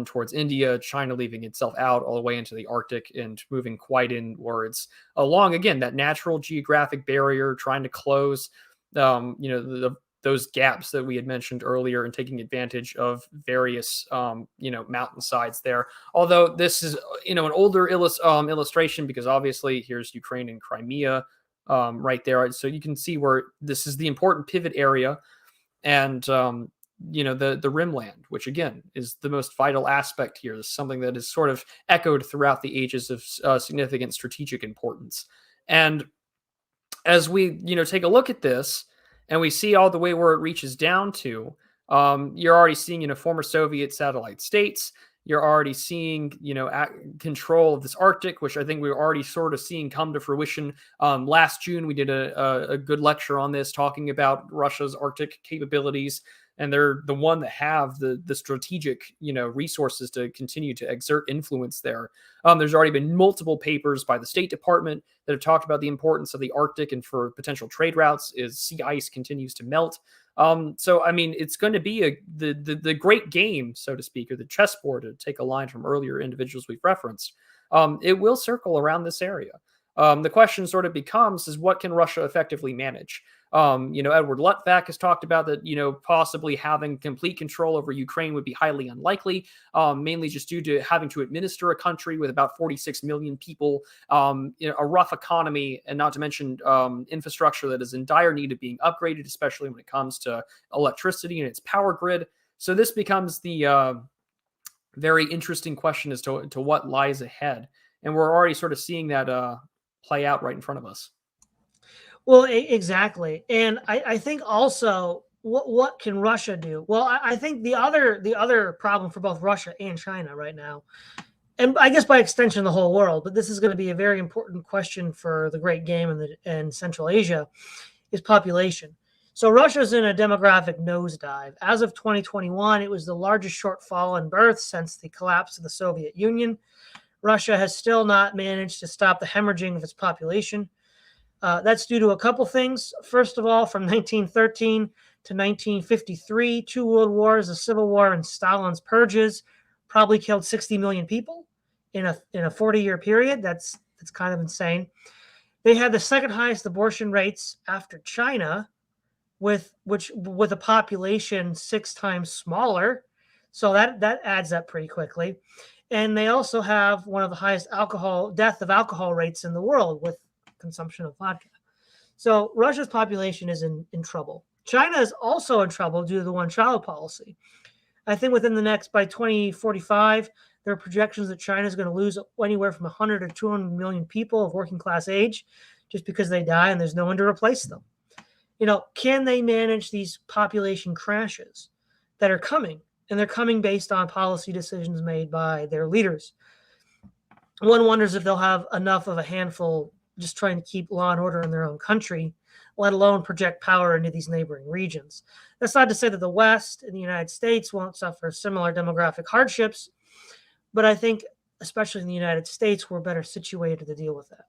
towards India, China leaving itself out all the way into the Arctic and moving quite inwards along, again, that natural geographic barrier, trying to close, those gaps that we had mentioned earlier and taking advantage of various, mountainsides there. Although this is, an older illustration, because obviously here's Ukraine and Crimea right there. So you can see where this is the important pivot area. And, the Rimland, which again is the most vital aspect here. This is something that is sort of echoed throughout the ages of significant strategic importance. And as we, take a look at this, and we see all the way where it reaches down to, you're already seeing, former Soviet satellite states. You're already seeing, control of this Arctic, which I think we're already sort of seeing come to fruition. Last June, we did a good lecture on this, talking about Russia's Arctic capabilities, and they're the one that have the strategic, resources to continue to exert influence there. There's already been multiple papers by the State Department that have talked about the importance of the Arctic and for potential trade routes as sea ice continues to melt. So, I mean, it's going to be the great game, so to speak, or the chessboard, to take a line from earlier individuals we've referenced. It will circle around this area. The question sort of becomes is what can Russia effectively manage? Edward Luttwak has talked about that, possibly having complete control over Ukraine would be highly unlikely, mainly just due to having to administer a country with about 46 million people, a rough economy, and not to mention infrastructure that is in dire need of being upgraded, especially when it comes to electricity and its power grid. So this becomes the very interesting question as to what lies ahead. And we're already sort of seeing that play out right in front of us. Well, exactly. And I think also what can Russia do? Well, I think the other problem for both Russia and China right now, and I guess by extension the whole world, but this is going to be a very important question for the great game in Central Asia, is population. So Russia's in a demographic nosedive. As of 2021, it was the largest shortfall in births since the collapse of the Soviet Union. Russia has still not managed to stop the hemorrhaging of its population. That's due to a couple things. First of all, from 1913 to 1953, 2 world wars, a civil war, and Stalin's purges probably killed 60 million people in a 40-year period. That's kind of insane. They had the second highest abortion rates after China, with a population 6 times smaller. So that adds up pretty quickly. And they also have one of the highest death of alcohol rates in the world with consumption of vodka. So Russia's population is in trouble. China is also in trouble due to the one-child policy. I think by 2045, there are projections that China is going to lose anywhere from 100 to 200 million people of working class age just because they die and there's no one to replace them. Can they manage these population crashes that are coming? And they're coming based on policy decisions made by their leaders. One wonders if they'll have enough of a handful just trying to keep law and order in their own country, let alone project power into these neighboring regions. That's not to say that the West and the United States won't suffer similar demographic hardships, but I think, especially in the United States, we're better situated to deal with that.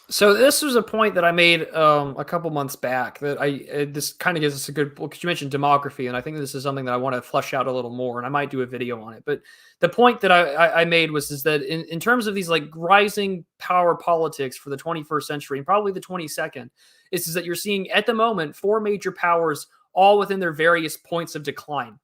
So this was a point that I made a couple months back that this kind of gives us a good, because you mentioned demography, and I think this is something that I want to flesh out a little more, and I might do a video on it. But the point that I made is that in terms of these like rising power politics for the 21st century and probably the 22nd, is that you're seeing at the moment 4 major powers all within their various points of decline.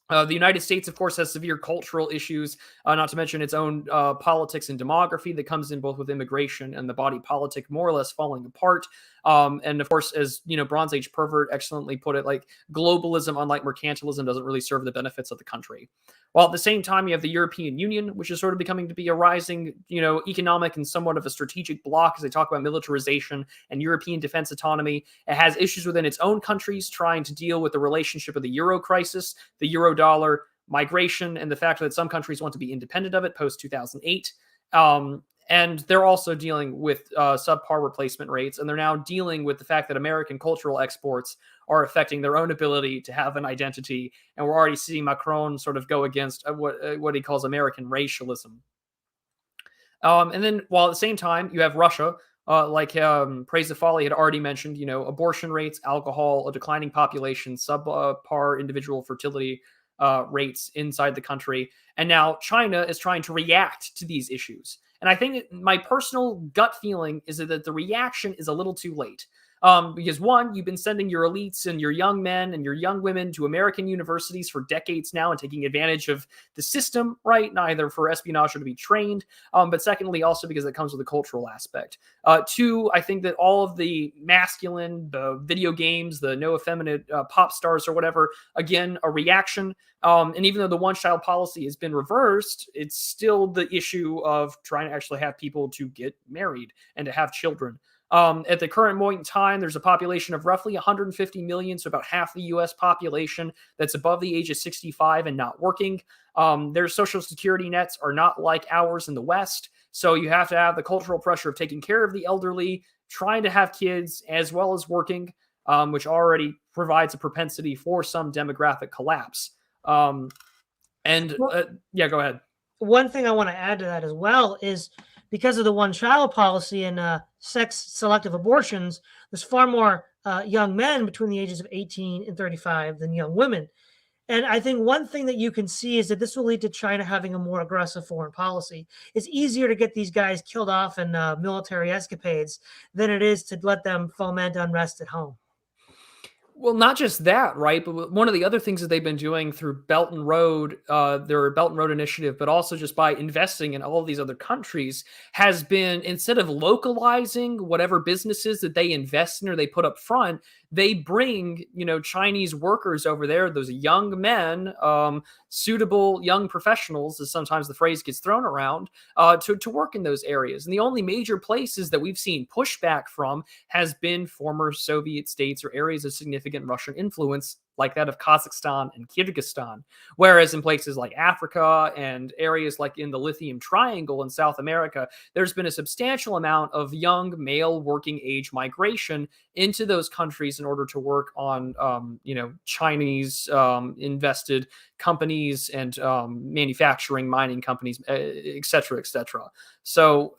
The United States, of course, has severe cultural issues, not to mention its own politics and demography that comes in both with immigration and the body politic more or less falling apart. And of course, as Bronze Age Pervert excellently put it, like globalism, unlike mercantilism, doesn't really serve the benefits of the country. While at the same time, you have the European Union, which is sort of becoming to be a rising, economic and somewhat of a strategic bloc as they talk about militarization and European defense autonomy. It has issues within its own countries trying to deal with the relationship of the euro crisis, the euro dollar, migration, and the fact that some countries want to be independent of it post 2008. And they're also dealing with subpar replacement rates, and they're now dealing with the fact that American cultural exports are affecting their own ability to have an identity. And we're already seeing Macron sort of go against what he calls American racialism. And then while at the same time, you have Russia, like Praise of Folly had already mentioned, abortion rates, alcohol, a declining population, subpar individual fertility rates inside the country. And now China is trying to react to these issues. And I think my personal gut feeling is that the reaction is a little too late. Because one, you've been sending your elites and your young men and your young women to American universities for decades now and taking advantage of the system, right? Neither for espionage or to be trained, but secondly, also because it comes with a cultural aspect. Two, I think that all of the masculine, the video games, the no effeminate pop stars or whatever, again, a reaction. And even though the one-child policy has been reversed, it's still the issue of trying to actually have people to get married and to have children. At the current moment in time, there's a population of roughly 150 million, so about half the U.S. population that's above the age of 65 and not working. Their social security nets are not like ours in the West, so you have to have the cultural pressure of taking care of the elderly, trying to have kids, as well as working, which already provides a propensity for some demographic collapse. Yeah, go ahead. One thing I want to add to that as well is because of the one-child policy and sex-selective abortions, there's far more young men between the ages of 18 and 35 than young women. And I think one thing that you can see is that this will lead to China having a more aggressive foreign policy. It's easier to get these guys killed off in military escapades than it is to let them foment unrest at home. Well, not just that, right? But one of the other things that they've been doing through Belt and Road, their Belt and Road initiative, but also just by investing in all of these other countries, has been, instead of localizing whatever businesses that they invest in or they put up front, they bring, Chinese workers over there, those young men, suitable young professionals, as sometimes the phrase gets thrown around, to work in those areas. And the only major places that we've seen pushback from has been former Soviet states or areas of significant Russian influence, like that of Kazakhstan and Kyrgyzstan. Whereas in places like Africa and areas like in the Lithium Triangle in South America, there's been a substantial amount of young male working age migration into those countries in order to work on, Chinese invested companies and manufacturing, mining companies, et cetera, et cetera. So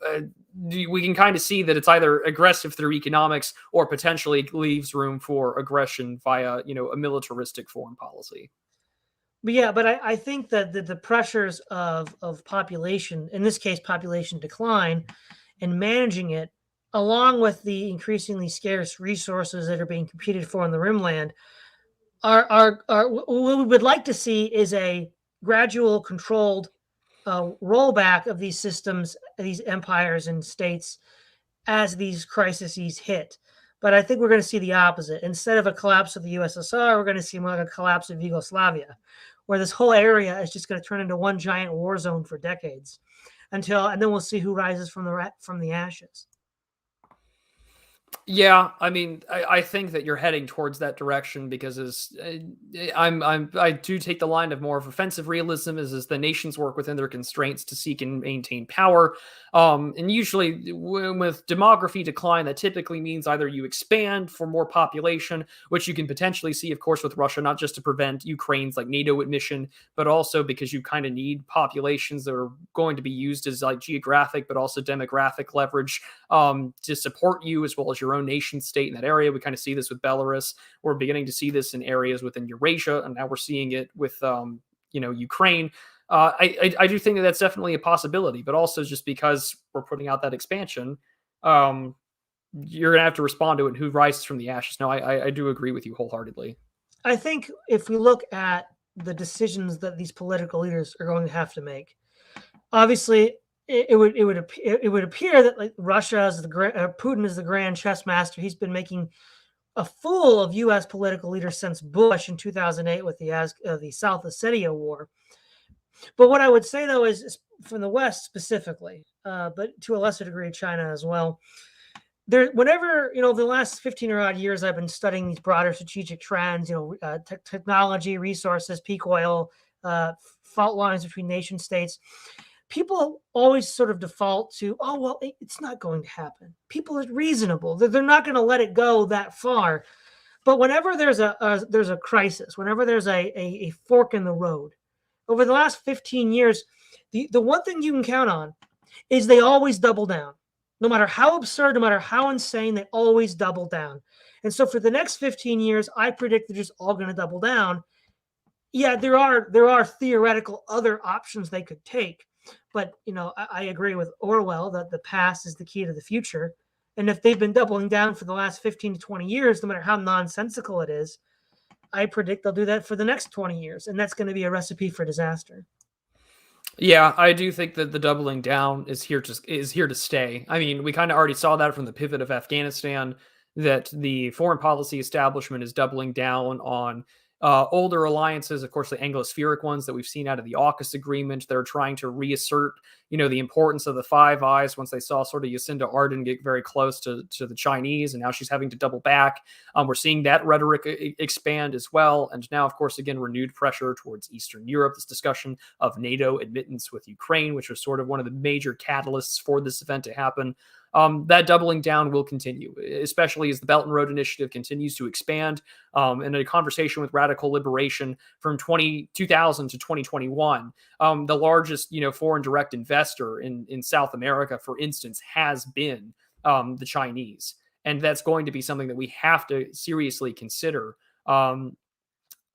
we can kind of see that it's either aggressive through economics or potentially leaves room for aggression via, a militaristic foreign policy. But I think that the pressures of population, in this case, population decline, and managing it, along with the increasingly scarce resources that are being competed for in the Rimland, are what we would like to see is a gradual, controlled rollback of these systems, these empires and states, as these crises hit. But I think we're going to see the opposite. Instead of a collapse of the USSR, we're going to see more like a collapse of Yugoslavia, where this whole area is just going to turn into one giant war zone for decades, and then we'll see who rises from the ashes. Yeah, I mean, I think that you're heading towards that direction because I do take the line of more of offensive realism as the nations work within their constraints to seek and maintain power. And usually with demography decline, that typically means either you expand for more population, which you can potentially see, of course, with Russia, not just to prevent Ukraine's like NATO admission, but also because you kind of need populations that are going to be used as like geographic, but also demographic leverage to support you as well as your own nation state in that area. We kind of see this with Belarus. We're beginning to see this in areas within Eurasia, and now we're seeing it with Ukraine. I do think that that's definitely a possibility, but also just because we're putting out that expansion, um, you're gonna have to respond to it. And who rises from the ashes? No, I do agree with you wholeheartedly. I think if we look at the decisions that these political leaders are going to have to make, obviously it would appear that like Russia is Putin is the grand chess master. He's been making a fool of U.S. political leaders since Bush in 2008 with the South Ossetia War. But what I would say though is from the West specifically, but to a lesser degree China as well. Whenever the last 15 or odd years, I've been studying these broader strategic trends. Technology, resources, peak oil, fault lines between nation states. People always sort of default to, oh well, it's not going to happen. People are reasonable; they're not going to let it go that far. But whenever there's a crisis, whenever there's a fork in the road, over the last 15 years, the one thing you can count on is they always double down. No matter how absurd, no matter how insane, they always double down. And so for the next 15 years, I predict they're just all going to double down. Yeah, there are theoretical other options they could take. But, I agree with Orwell that the past is the key to the future. And if they've been doubling down for the last 15 to 20 years, no matter how nonsensical it is, I predict they'll do that for the next 20 years. And that's going to be a recipe for disaster. Yeah, I do think that the doubling down is here to stay. I mean, we kind of already saw that from the pivot of Afghanistan, that the foreign policy establishment is doubling down on older alliances, of course, the Anglospheric ones that we've seen out of the AUKUS agreement. They're trying to reassert, the importance of the Five Eyes once they saw sort of Jacinda Ardern get very close to the Chinese, and now she's having to double back. We're seeing that rhetoric expand as well. And now, of course, again, renewed pressure towards Eastern Europe, this discussion of NATO admittance with Ukraine, which was sort of one of the major catalysts for this event to happen. That doubling down will continue, especially as the Belt and Road Initiative continues to expand. In a conversation with Radical Liberation from 2000 to 2021, the largest, foreign direct investor in South America, for instance, has been the Chinese. And that's going to be something that we have to seriously consider.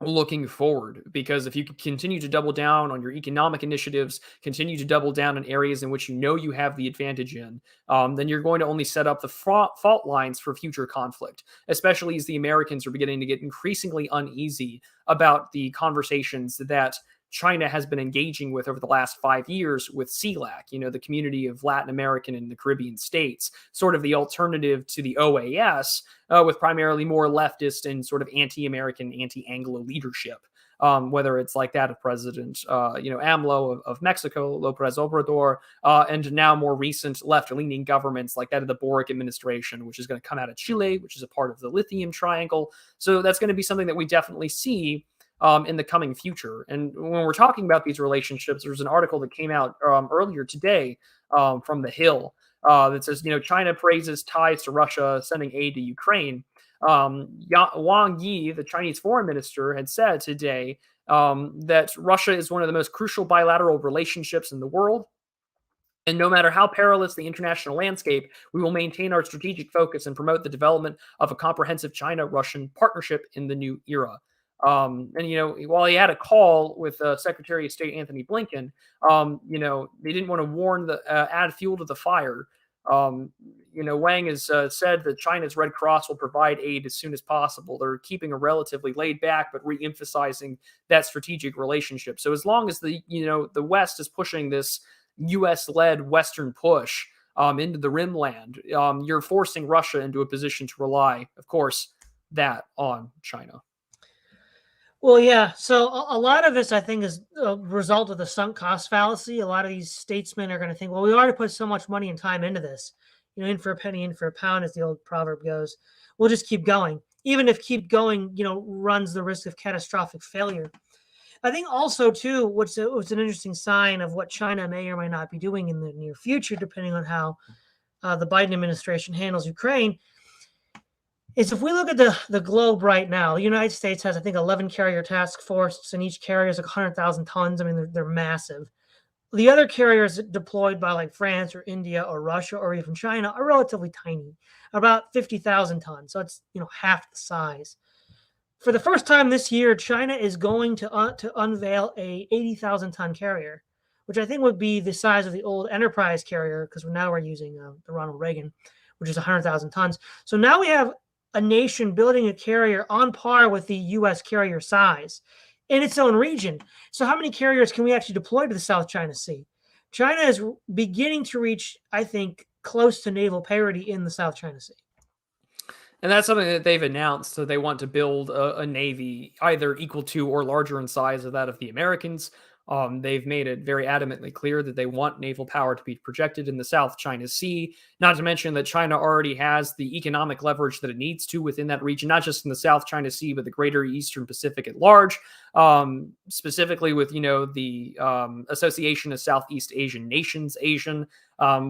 Looking forward, because if you continue to double down on your economic initiatives, continue to double down in areas in which you have the advantage in, then you're going to only set up the fault lines for future conflict, especially as the Americans are beginning to get increasingly uneasy about the conversations that China has been engaging with over the last 5 years with CELAC, the community of Latin American and the Caribbean states, sort of the alternative to the OAS, with primarily more leftist and sort of anti-American, anti-Anglo leadership. Whether it's like that of President, AMLO of Mexico, Lopez Obrador, and now more recent left-leaning governments like that of the Boric administration, which is going to come out of Chile, which is a part of the lithium triangle. So that's going to be something that we definitely see in the coming future. And when we're talking about these relationships, there's an article that came out earlier today from The Hill that says, China praises ties to Russia sending aid to Ukraine. Wang Yi, the Chinese foreign minister, had said today that Russia is one of the most crucial bilateral relationships in the world. And no matter how perilous the international landscape, we will maintain our strategic focus and promote the development of a comprehensive China-Russian partnership in the new era. While he had a call with Secretary of State Anthony Blinken, they didn't want to add fuel to the fire. Wang has said that China's Red Cross will provide aid as soon as possible. They're keeping a relatively laid back, but re-emphasizing that strategic relationship. So as long as the West is pushing this U.S.-led Western push into the Rimland, you're forcing Russia into a position to rely, of course, that on China. Well, yeah. So a lot of this, I think, is a result of the sunk cost fallacy. A lot of these statesmen are going to think, well, we already put so much money and time into this. in for a penny, in for a pound, as the old proverb goes. We'll just keep going, even if keep going, runs the risk of catastrophic failure. I think also too, what's an interesting sign of what China may or may not be doing in the near future, depending on how the Biden administration handles Ukraine, is if we look at the globe right now, the United States has, I think, 11 carrier task forces, and each carrier is like 100,000 tons. I mean, they're massive. The other carriers deployed by like France or India or Russia or even China are relatively tiny, about 50,000 tons. So it's half the size. For the first time this year, China is going to unveil a 80,000 ton carrier, which I think would be the size of the old Enterprise carrier, because now we're using the Ronald Reagan, which is 100,000 tons. So now we have a nation building a carrier on par with the U.S. carrier size in its own region. So how many carriers can we actually deploy to the South China Sea? China is beginning to reach, I think, close to naval parity in the South China Sea. And that's something that they've announced. So they want to build a navy either equal to or larger in size of that of the Americans. They've made it very adamantly clear that they want naval power to be projected in the South China Sea, not to mention that China already has the economic leverage that it needs to within that region, not just in the South China Sea, but the greater Eastern Pacific at large, specifically with, the Association of Southeast Asian Nations, ASEAN,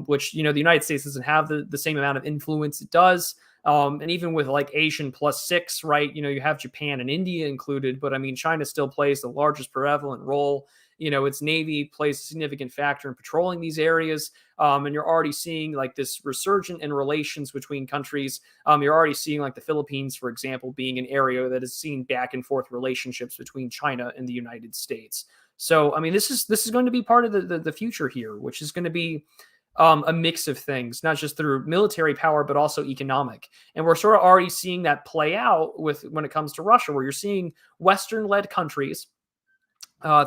which, the United States doesn't have the same amount of influence it does. And even with like Asian +6, right, you have Japan and India included, but I mean, China still plays the largest prevalent role. Its Navy plays a significant factor in patrolling these areas. And you're already seeing like this resurgent in relations between countries. You're already seeing like the Philippines, for example, being an area that has seen back and forth relationships between China and the United States. So, I mean, this is going to be part of the future here, which is going to be a mix of things, not just through military power, but also economic. And we're sort of already seeing that play out when it comes to Russia, where you're seeing Western-led countries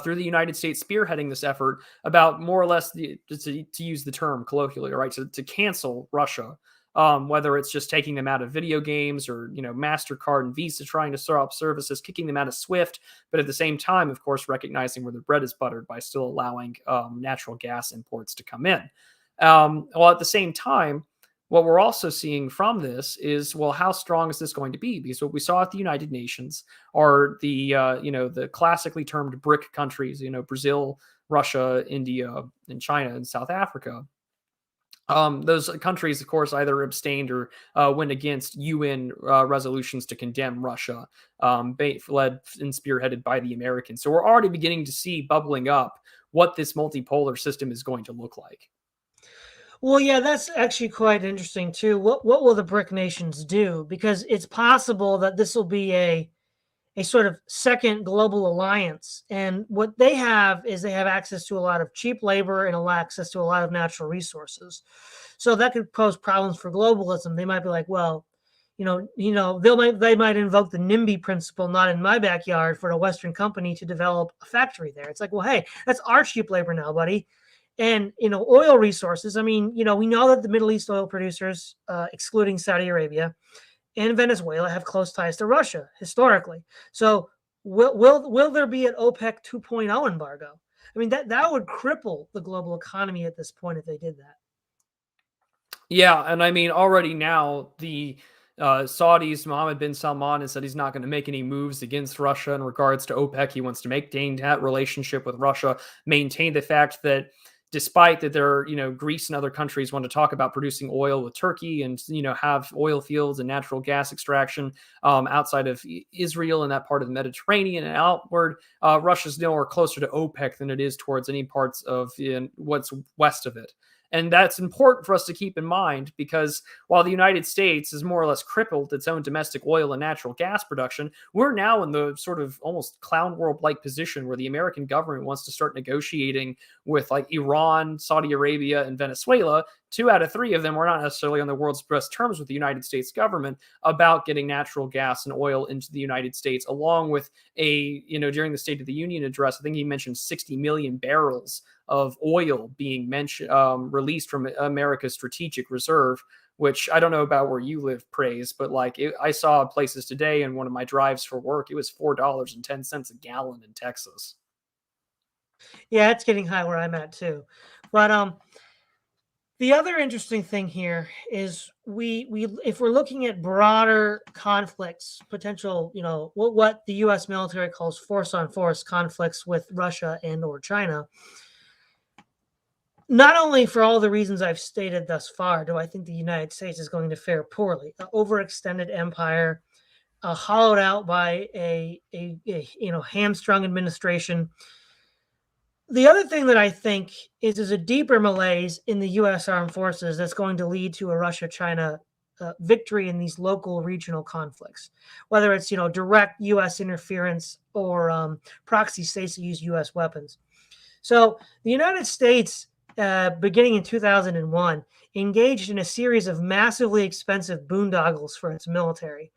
through the United States spearheading this effort about more or less, to use the term colloquially, right, to cancel Russia, whether it's just taking them out of video games or, MasterCard and Visa trying to start up services, kicking them out of SWIFT, but at the same time, of course, recognizing where the bread is buttered by still allowing natural gas imports to come in. Well, at the same time, what we're also seeing from this is, well, how strong is this going to be? Because what we saw at the United Nations are the classically termed BRIC countries, Brazil, Russia, India, and China, and South Africa. Those countries, of course, either abstained or went against UN resolutions to condemn Russia, led and spearheaded by the Americans. So we're already beginning to see bubbling up what this multipolar system is going to look like. Well, yeah, that's actually quite interesting too. What will the BRIC nations do? Because it's possible that this will be a sort of second global alliance. And what they have is they have access to a lot of cheap labor and access to a lot of natural resources. So that could pose problems for globalism. They might be like, well, they might invoke the NIMBY principle, not in my backyard, for a Western company to develop a factory there. It's like, well, hey, that's our cheap labor now, buddy. And, oil resources. I mean, we know that the Middle East oil producers, excluding Saudi Arabia and Venezuela, have close ties to Russia historically. So will there be an OPEC 2.0 embargo? I mean, that would cripple the global economy at this point if they did that. Yeah, and I mean, already now the Saudis, Mohammed bin Salman, has said he's not going to make any moves against Russia in regards to OPEC. He wants to maintain that relationship with Russia, maintain the fact that despite that there, Greece and other countries want to talk about producing oil with Turkey and, have oil fields and natural gas extraction outside of Israel and that part of the Mediterranean and outward, Russia's nowhere closer to OPEC than it is towards any parts of what's west of it. And that's important for us to keep in mind, because while the United States has more or less crippled its own domestic oil and natural gas production, we're now in the sort of almost clown world-like position where the American government wants to start negotiating with like Iran, Saudi Arabia, and Venezuela. 2 out of 3 of them are not necessarily on the world's best terms with the United States government about getting natural gas and oil into the United States, along with during the State of the Union address, I think he mentioned 60 million barrels of oil being released from America's strategic reserve, which I don't know about where you live, Praise, but I saw places today in one of my drives for work, it was $4.10 a gallon in Texas. Yeah, it's getting high where I'm at too. But The other interesting thing here is we if we're looking at broader conflicts, potential, what the U.S. military calls force-on-force conflicts with Russia and or China. Not only for all the reasons I've stated thus far, do I think the United States is going to fare poorly. An overextended empire, hollowed out by a hamstrung administration. The other thing that I think is a deeper malaise in the U.S. armed forces that's going to lead to a Russia-China victory in these local regional conflicts, whether it's direct U.S. interference or proxy states that use U.S. weapons. So the United States, beginning in 2001, engaged in a series of massively expensive boondoggles for its military.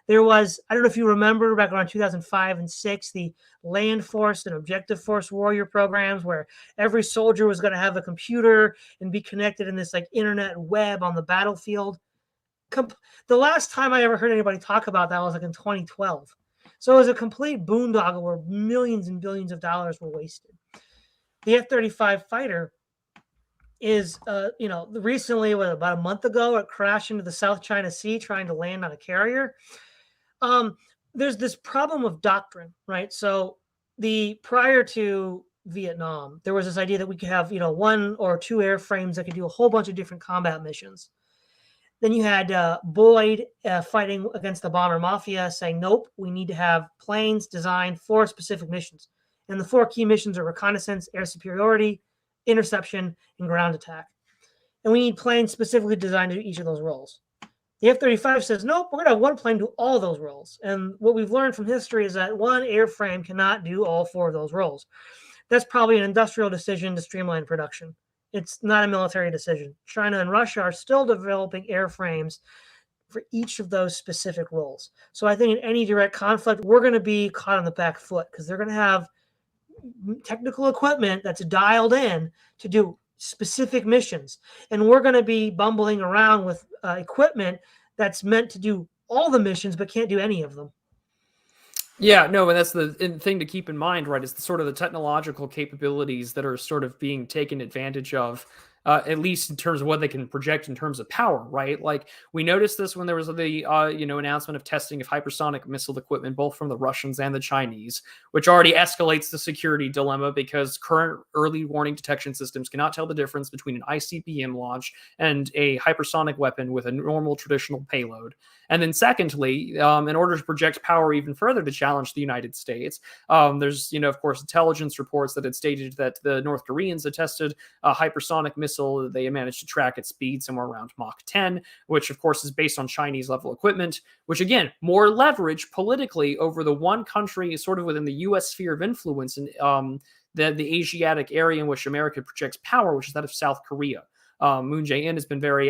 There was, I don't know if you remember, back around 2005 and 6, the Land Force and Objective Force Warrior programs, where every soldier was going to have a computer and be connected in this internet web on the battlefield. The last time I ever heard anybody talk about that was in 2012. So it was a complete boondoggle where millions and billions of dollars were wasted. The F-35 fighter is, recently, about a month ago, it crashed into the South China Sea trying to land on a carrier. There's this problem of doctrine, right? So prior to Vietnam, there was this idea that we could have, one or two airframes that could do a whole bunch of different combat missions. Then you had Boyd fighting against the bomber mafia, saying, nope, we need to have planes designed for specific missions. And the 4 key missions are reconnaissance, air superiority, interception, and ground attack. And we need planes specifically designed to do each of those roles. The F-35 says, nope, we're going to have one plane do all those roles. And what we've learned from history is that one airframe cannot do all 4 of those roles. That's probably an industrial decision to streamline production. It's not a military decision. China and Russia are still developing airframes for each of those specific roles. So I think in any direct conflict, we're going to be caught on the back foot because they're going to have technical equipment that's dialed in to do specific missions. And we're going to be bumbling around with equipment that's meant to do all the missions but can't do any of them. Yeah, no, and that's the thing to keep in mind, right? Is the sort of the technological capabilities that are sort of being taken advantage of, at least in terms of what they can project in terms of power, right? Like we noticed this when there was the announcement of testing of hypersonic missile equipment, both from the Russians and the Chinese, which already escalates the security dilemma because current early warning detection systems cannot tell the difference between an ICBM launch and a hypersonic weapon with a normal traditional payload. And then secondly, in order to project power even further to challenge the United States, there's, of course, intelligence reports that had stated that the North Koreans had tested a hypersonic missile. They managed to track its speed somewhere around Mach 10, which, of course, is based on Chinese level equipment, which, again, more leverage politically over the one country sort of within the U.S. sphere of influence in the Asiatic area in which America projects power, which is that of South Korea. Moon Jae-in has been very,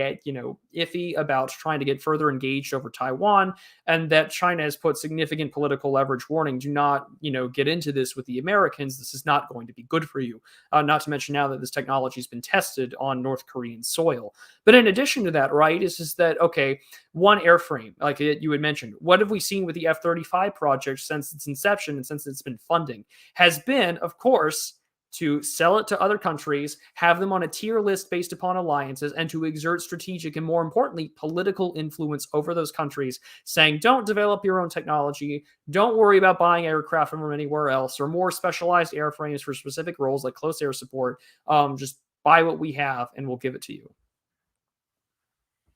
iffy about trying to get further engaged over Taiwan, and that China has put significant political leverage warning, do not, get into this with the Americans. This is not going to be good for you. Not to mention now that this technology has been tested on North Korean soil. But in addition to that, right, is just that, okay, one airframe, like you had mentioned, what have we seen with the F-35 project since its inception and since it's been funding? Has been, of course, to sell it to other countries, have them on a tier list based upon alliances, and to exert strategic and, more importantly, political influence over those countries, saying, don't develop your own technology, don't worry about buying aircraft from anywhere else, or more specialized airframes for specific roles like close air support. Just buy what we have, and we'll give it to you.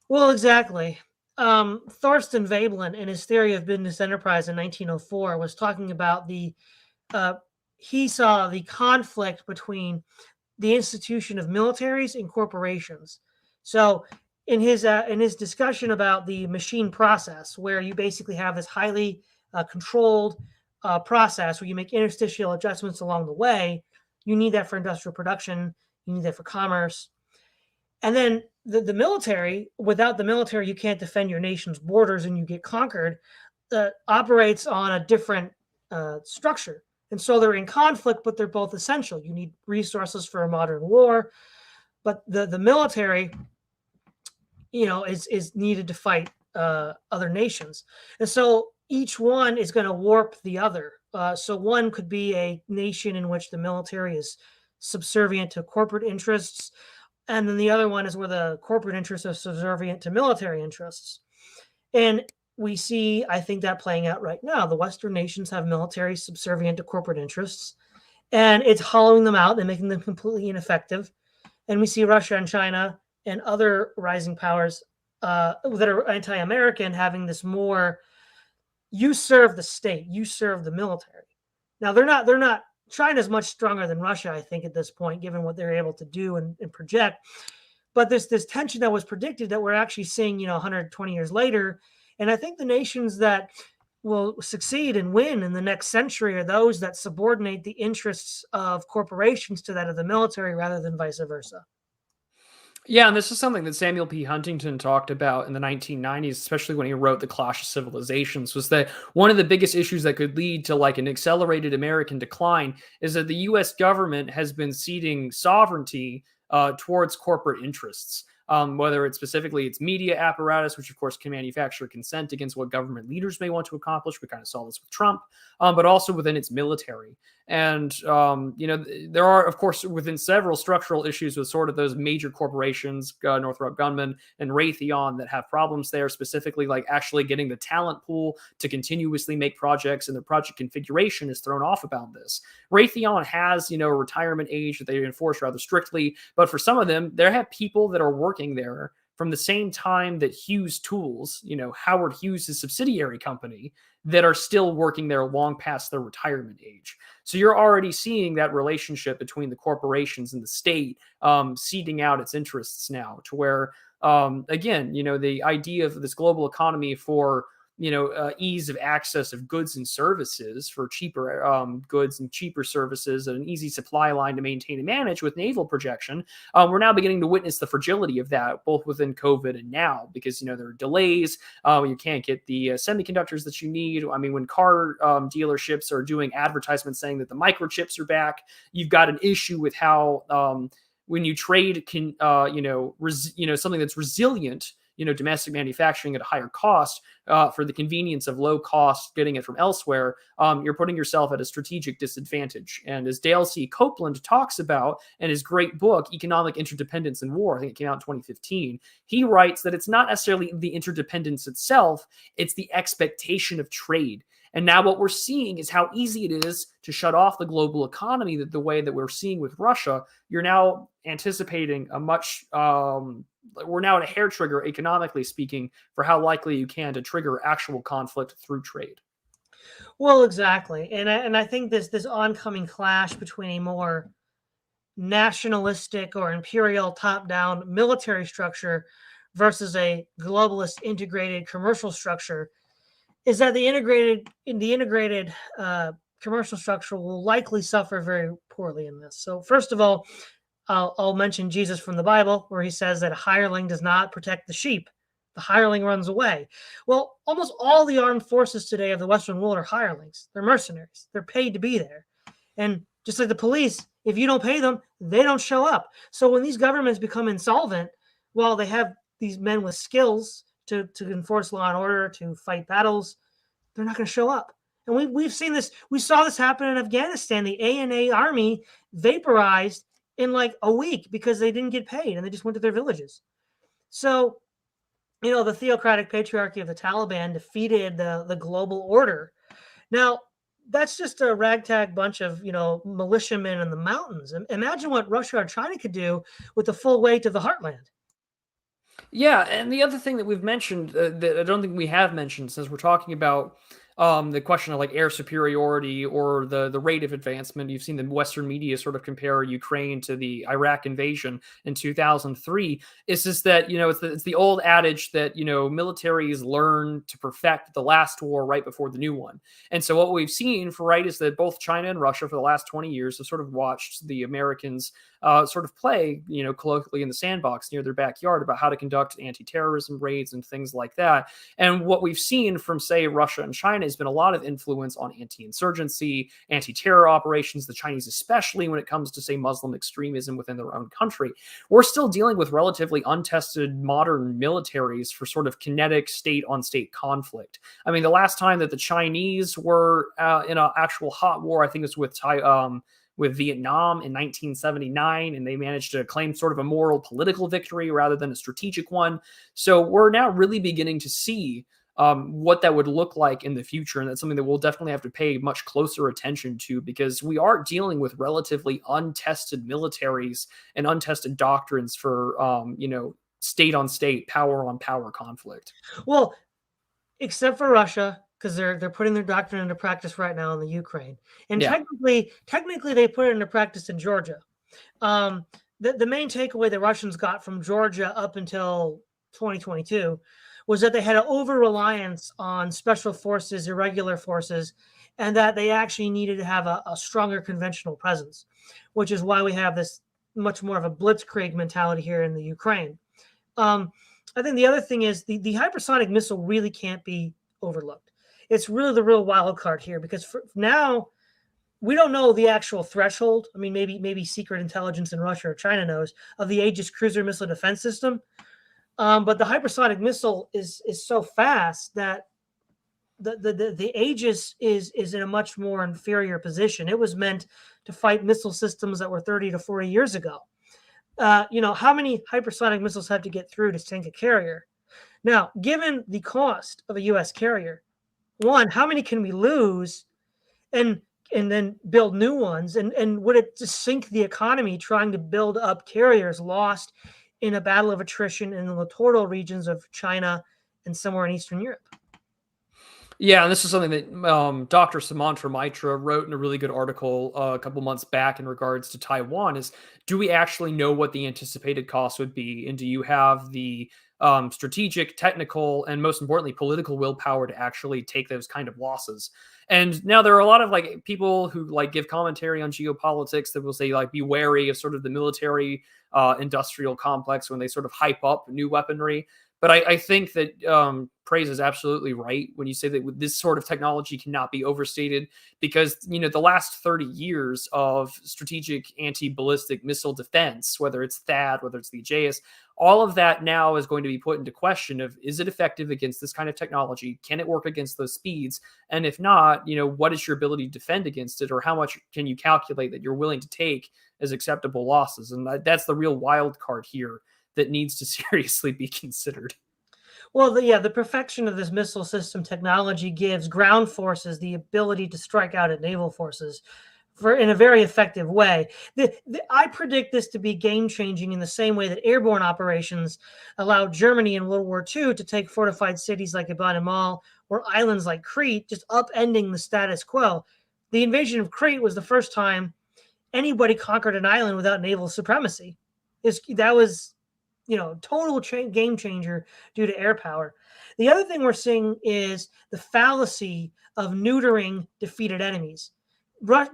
Well, exactly. Thorsten Veblen, in his Theory of Business Enterprise in 1904, was talking about he saw the conflict between the institution of militaries and corporations. So in his discussion about the machine process, where you basically have this highly controlled process where you make interstitial adjustments along the way, you need that for industrial production, you need that for commerce. And then the military, without the military, you can't defend your nation's borders and you get conquered, operates on a different structure. And so they're in conflict, but they're both essential. You need resources for a modern war, but the military, is needed to fight other nations. And so each one is going to warp the other. So one could be a nation in which the military is subservient to corporate interests. And then the other one is where the corporate interests are subservient to military interests. And we see, I think, that playing out right now. The Western nations have military subservient to corporate interests, and it's hollowing them out and making them completely ineffective. And we see Russia and China and other rising powers that are anti-American having this more, you serve the state, you serve the military. Now they're not, China's much stronger than Russia, I think, at this point, given what they're able to do and project. But there's this tension that was predicted that we're actually seeing, 120 years later. And I think the nations that will succeed and win in the next century are those that subordinate the interests of corporations to that of the military rather than vice versa. Yeah, and this is something that Samuel P. Huntington talked about in the 1990s, especially when he wrote The Clash of Civilizations, was that one of the biggest issues that could lead to like an accelerated American decline is that the US government has been ceding sovereignty towards corporate interests. Whether it's specifically its media apparatus, which of course can manufacture consent against what government leaders may want to accomplish. We kind of saw this with Trump, but also within its military. And, there are, of course, within several structural issues with sort of those major corporations, Northrop Grumman and Raytheon, that have problems there, specifically like actually getting the talent pool to continuously make projects, and the project configuration is thrown off about this. Raytheon has, a retirement age that they enforce rather strictly, but for some of them, they have people that are working there from the same time that Hughes Tools, Howard Hughes' subsidiary company, that are still working there long past their retirement age. So you're already seeing that relationship between the corporations and the state seeding out its interests now, to where, again, the idea of this global economy for ease of access of goods and services, for cheaper goods and cheaper services, and an easy supply line to maintain and manage with naval projection. We're now beginning to witness the fragility of that, both within COVID and now, because, there are delays. You can't get the semiconductors that you need. I mean, when car dealerships are doing advertisements saying that the microchips are back, you've got an issue with how when you trade something that's resilient, domestic manufacturing at a higher cost for the convenience of low cost getting it from elsewhere, you're putting yourself at a strategic disadvantage. And as Dale C. Copeland talks about in his great book, Economic Interdependence in War, I think it came out in 2015, he writes that it's not necessarily the interdependence itself, it's the expectation of trade. And now what we're seeing is how easy it is to shut off the global economy, that the way that we're seeing with Russia. You're now anticipating a much, we're now at a hair trigger, economically speaking, for how likely you can to trigger actual conflict through trade. Well, exactly. And I think this oncoming clash between a more nationalistic or imperial top-down military structure versus a globalist integrated commercial structure is that the integrated commercial structure will likely suffer very poorly in this. So first of all, I'll mention Jesus from the Bible, where he says that a hireling does not protect the sheep. The hireling runs away. Well, almost all the armed forces today of the Western world are hirelings. They're mercenaries. They're paid to be there. And just like the police, if you don't pay them, they don't show up. So when these governments become insolvent, while they have these men with skills to enforce law and order, to fight battles, they're not going to show up. And we've seen this. We saw this happen in Afghanistan. The ANA army vaporized in like a week because they didn't get paid and they just went to their villages. So, the theocratic patriarchy of the Taliban defeated the global order. Now, that's just a ragtag bunch of, militiamen in the mountains. Imagine what Russia or China could do with the full weight of the heartland. Yeah, and the other thing that we've mentioned that I don't think we have mentioned, since we're talking about the question of like air superiority or the rate of advancement. You've seen the Western media sort of compare Ukraine to the Iraq invasion in 2003. It's just that, it's the old adage that, militaries learn to perfect the last war right before the new one. And so what we've seen is that both China and Russia for the last 20 years have sort of watched the Americans sort of play, colloquially in the sandbox near their backyard about how to conduct anti-terrorism raids and things like that. And what we've seen from, say, Russia and China has been a lot of influence on anti-insurgency, anti-terror operations, the Chinese especially when it comes to, say, Muslim extremism within their own country. We're still dealing with relatively untested modern militaries for sort of kinetic state-on-state conflict. I mean, the last time that the Chinese were in an actual hot war, I think it was with Vietnam in 1979, and they managed to claim sort of a moral political victory rather than a strategic one. So we're now really beginning to see what that would look like in the future. And that's something that we'll definitely have to pay much closer attention to, because we are dealing with relatively untested militaries and untested doctrines for, state on state, power on power conflict. Well, except for Russia, because they're putting their doctrine into practice right now in the Ukraine, and Yeah. technically they put it into practice in Georgia. The main takeaway the Russians got from Georgia up until 2022 was that they had an over-reliance on special forces, irregular forces, and that they actually needed to have a stronger conventional presence, which is why we have this much more of a blitzkrieg mentality here in the Ukraine. I think the other thing is the hypersonic missile really can't be overlooked. It's really the real wild card here, because for now we don't know the actual threshold. I mean, maybe secret intelligence in Russia or China knows of the Aegis cruiser missile defense system. But the hypersonic missile is so fast that the Aegis is in a much more inferior position. It was meant to fight missile systems that were 30 to 40 years ago. How many hypersonic missiles have to get through to sink a carrier? Now, given the cost of a U.S. carrier, one, how many can we lose, and then build new ones? And would it just sink the economy trying to build up carriers lost in a battle of attrition in the littoral regions of China and somewhere in Eastern Europe? Yeah, and this is something that Dr. Samantra Mitra wrote in a really good article a couple months back in regards to Taiwan. Is, do we actually know what the anticipated cost would be, and do you have the strategic, technical, and most importantly, political willpower to actually take those kind of losses? And now there are a lot of like people who like give commentary on geopolitics that will say like be wary of sort of the military industrial complex when they sort of hype up new weaponry. But I think that Praise is absolutely right when you say that this sort of technology cannot be overstated, because, the last 30 years of strategic anti-ballistic missile defense, whether it's THAAD, whether it's the Aegis, all of that now is going to be put into question of, is it effective against this kind of technology? Can it work against those speeds? And if not, what is your ability to defend against it, or how much can you calculate that you're willing to take as acceptable losses? And that's the real wild card here that needs to seriously be considered. Well, the perfection of this missile system technology gives ground forces the ability to strike out at naval forces in a very effective way. I predict this to be game-changing in the same way that airborne operations allowed Germany in World War II to take fortified cities like Iban or islands like Crete, just upending the status quo. The invasion of Crete was the first time anybody conquered an island without naval supremacy. That was total game changer due to air power. The other thing we're seeing is the fallacy of neutering defeated enemies.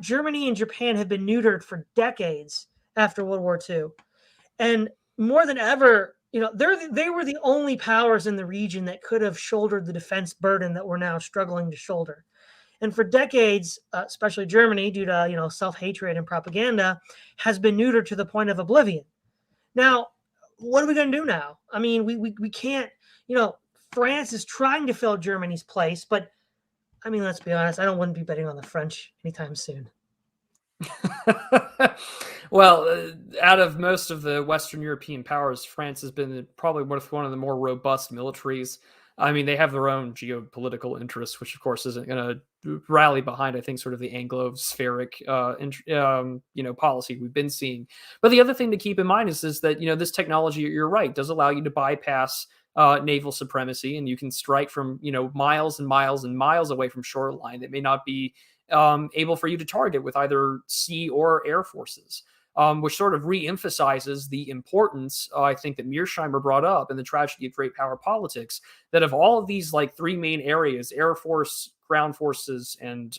Germany and Japan have been neutered for decades after World War II. And more than ever, they were the only powers in the region that could have shouldered the defense burden that we're now struggling to shoulder. And for decades, especially Germany, due to self-hatred and propaganda, has been neutered to the point of oblivion. Now, what are we going to do now? I mean, we can't, France is trying to fill Germany's place, but I mean, let's be honest, I wouldn't be betting on the French anytime soon. Well, out of most of the Western European powers, France has been probably one of the more robust militaries. I mean, they have their own geopolitical interests, which of course isn't going to rally behind, I think, sort of the Anglo-spheric, policy we've been seeing. But the other thing to keep in mind is that, this technology, you're right, does allow you to bypass naval supremacy, and you can strike from, miles and miles and miles away from shoreline that may not be able for you to target with either sea or air forces. Which sort of re-emphasizes the importance, I think, that Mearsheimer brought up in The Tragedy of Great Power Politics, that of all of these like three main areas, air force, ground forces, and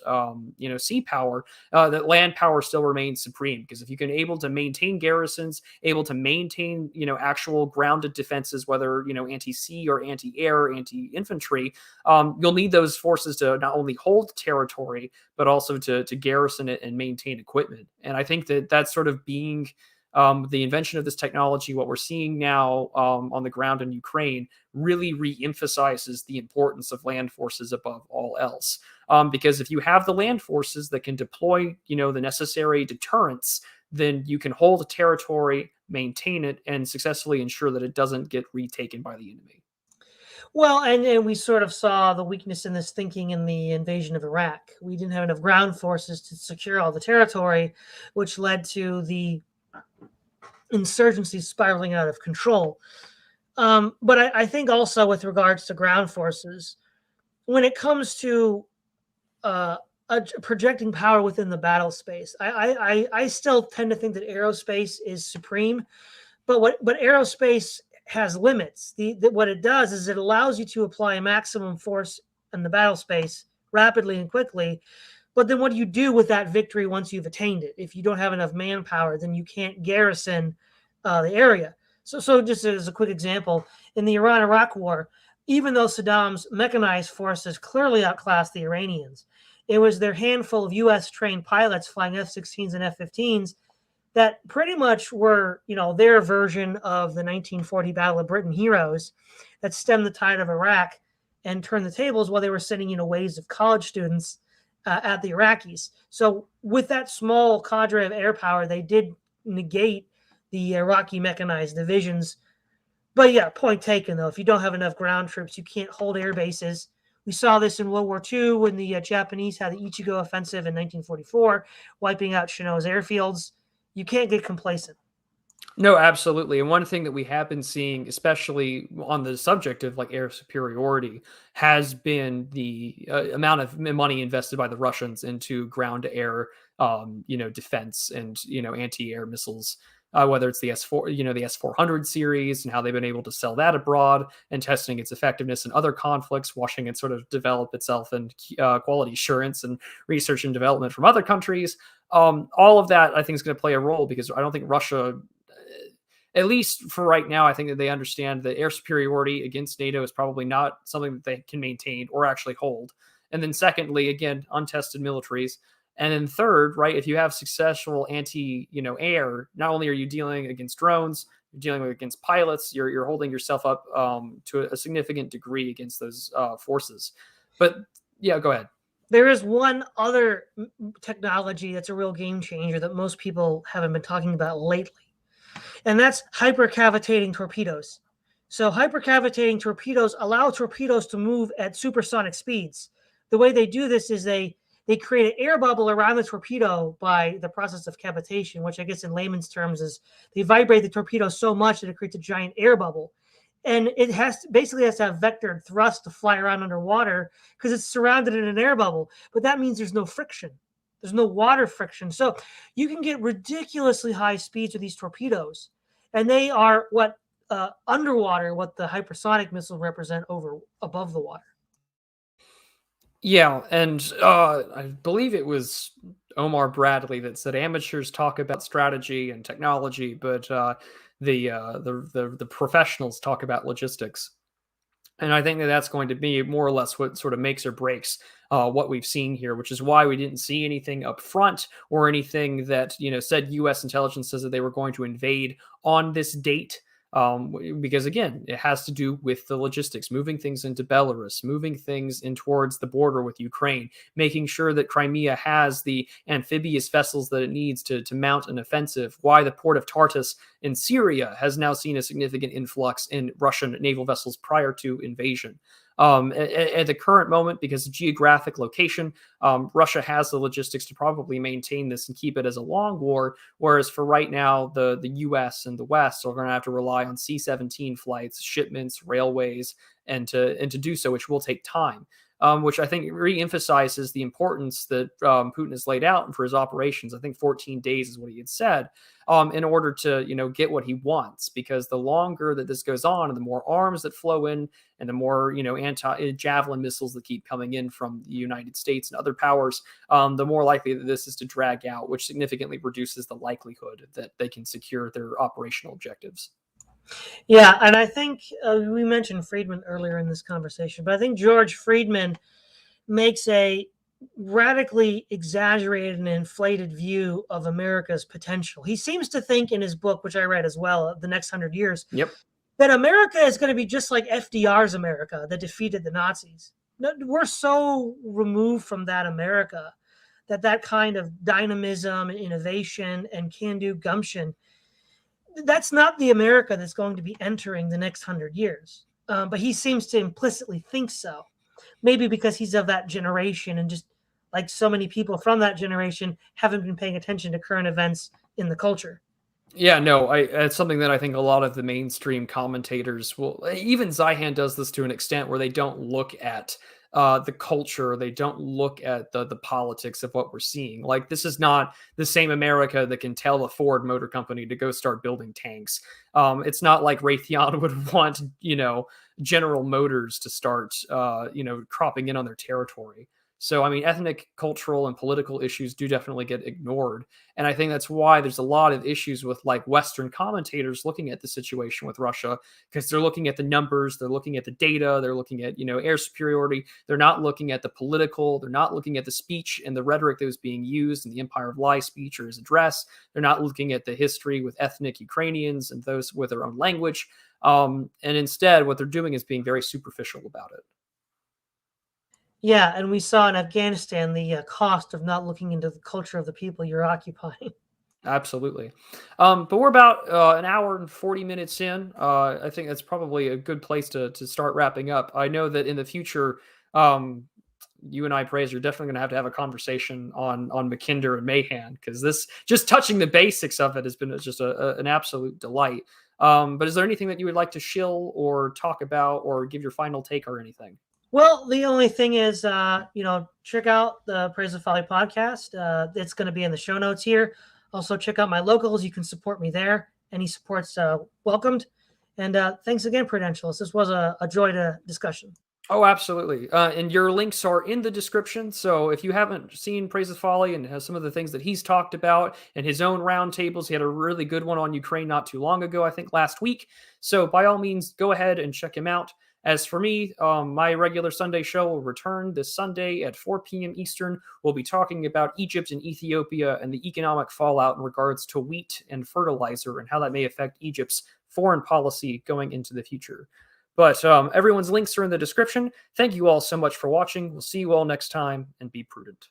sea power, that land power still remains supreme. Because if you can able to maintain garrisons, able to maintain actual grounded defenses, whether anti-sea or anti-air, anti-infantry, you'll need those forces to not only hold territory but also to garrison it and maintain equipment. And I think that that's sort of being The invention of this technology, what we're seeing now on the ground in Ukraine, really re-emphasizes the importance of land forces above all else. Because if you have the land forces that can deploy, the necessary deterrence, then you can hold a territory, maintain it, and successfully ensure that it doesn't get retaken by the enemy. Well, and we sort of saw the weakness in this thinking in the invasion of Iraq. We didn't have enough ground forces to secure all the territory, which led to the insurgency spiraling out of control. But I think also with regards to ground forces, when it comes to projecting power within the battle space, I still tend to think that aerospace is supreme. But aerospace has limits. What it does is it allows you to apply a maximum force in the battle space rapidly and quickly. But then what do you do with that victory once you've attained it? If you don't have enough manpower, then you can't garrison the area. So just as a quick example, in the Iran-Iraq war, even though Saddam's mechanized forces clearly outclassed the Iranians, it was their handful of U.S.-trained pilots flying F-16s and F-15s that pretty much were, their version of the 1940 Battle of Britain heroes that stemmed the tide of Iraq and turned the tables while they were sending, waves of college students at the Iraqis. So with that small cadre of air power, they did negate the Iraqi mechanized divisions. But yeah, point taken, though. If you don't have enough ground troops, you can't hold air bases. We saw this in World War II when the Japanese had the Ichigo offensive in 1944, wiping out Chino's airfields. You can't get complacent. No, absolutely. And one thing that we have been seeing, especially on the subject of like air superiority, has been the amount of money invested by the Russians into ground-to-air, defense and anti-air missiles. Whether it's the S4, the S-400 series, and how they've been able to sell that abroad and testing its effectiveness in other conflicts, watching it sort of develop itself and quality assurance and research and development from other countries. All of that, I think, is going to play a role because I don't think Russia, at least for right now, I think that they understand that air superiority against NATO is probably not something that they can maintain or actually hold. And then secondly, again, untested militaries. And then third, right, if you have successful air, not only are you dealing against drones, you're dealing against pilots, you're holding yourself up to a significant degree against those forces. But yeah, go ahead. There is one other technology that's a real game changer that most people haven't been talking about lately, and that's hypercavitating torpedoes. So hypercavitating torpedoes allow torpedoes to move at supersonic speeds. The way they do this is they create an air bubble around the torpedo by the process of cavitation, which I guess in layman's terms is they vibrate the torpedo so much that it creates a giant air bubble. And it basically has to have vectored thrust to fly around underwater because it's surrounded in an air bubble. But that means there's no friction. There's no water friction. So you can get ridiculously high speeds with these torpedoes. And they are what underwater, what the hypersonic missiles represent above the water. Yeah, and I believe it was Omar Bradley that said amateurs talk about strategy and technology, but the professionals talk about logistics. And I think that that's going to be more or less what sort of makes or breaks what we've seen here, which is why we didn't see anything up front or anything that said U.S. intelligence says that they were going to invade on this date. Because again, it has to do with the logistics, moving things into Belarus, moving things in towards the border with Ukraine, making sure that Crimea has the amphibious vessels that it needs to mount an offensive, why the port of Tartus in Syria has now seen a significant influx in Russian naval vessels prior to invasion. At the current moment, because of geographic location, Russia has the logistics to probably maintain this and keep it as a long war, whereas for right now, the U.S. and the West are going to have to rely on C-17 flights, shipments, railways, and to do so, which will take time. Which I think re-emphasizes the importance that Putin has laid out for his operations. I think 14 days is what he had said, in order to get what he wants. Because the longer that this goes on, and the more arms that flow in, and the more anti-javelin missiles that keep coming in from the United States and other powers, the more likely that this is to drag out, which significantly reduces the likelihood that they can secure their operational objectives. Yeah, and I think we mentioned Friedman earlier in this conversation, but I think George Friedman makes a radically exaggerated and inflated view of America's potential. He seems to think in his book, which I read as well, The Next 100 Years, Yep. that America is going to be just like FDR's America that defeated the Nazis. No, we're so removed from that America that kind of dynamism and innovation and can-do gumption, that's not the America that's going to be entering the next 100 years. But he seems to implicitly think so. Maybe because he's of that generation, and just like so many people from that generation haven't been paying attention to current events in the culture. Yeah, no, it's something that I think a lot of the mainstream commentators will, even Zihan does this to an extent where they don't look at the culture, they don't look at the politics of what we're seeing. Like, this is not the same America that can tell a Ford Motor Company to go start building tanks. It's not like Raytheon would want, General Motors to start, cropping in on their territory. So, I mean, ethnic, cultural, and political issues do definitely get ignored. And I think that's why there's a lot of issues with like Western commentators looking at the situation with Russia, because they're looking at the numbers, they're looking at the data, they're looking at, air superiority. They're not looking at the political, they're not looking at the speech and the rhetoric that was being used in the Empire of Lie speech or his address. They're not looking at the history with ethnic Ukrainians and those with their own language. And instead, what they're doing is being very superficial about it. Yeah, and we saw in Afghanistan the cost of not looking into the culture of the people you're occupying. Absolutely. But we're about an hour and 40 minutes in. I think that's probably a good place to start wrapping up. I know that in the future, you and I, Praise, are definitely going to have a conversation on Mackinder and Mahan, because this, just touching the basics of it, has been just an absolute delight. But is there anything that you would like to shill or talk about or give your final take or anything? Well, the only thing is, check out the Praise of Folly podcast. It's going to be in the show notes here. Also, check out my locals. You can support me there. Any support's welcomed. And thanks again, Prudentialist. This was a joy to discussion. Oh, absolutely. And your links are in the description. So if you haven't seen Praise of Folly and has some of the things that he's talked about and his own roundtables, he had a really good one on Ukraine not too long ago, I think last week. So by all means, go ahead and check him out. As for me, my regular Sunday show will return this Sunday at 4 p.m. Eastern. We'll be talking about Egypt and Ethiopia and the economic fallout in regards to wheat and fertilizer and how that may affect Egypt's foreign policy going into the future. But everyone's links are in the description. Thank you all so much for watching. We'll see you all next time, and be prudent.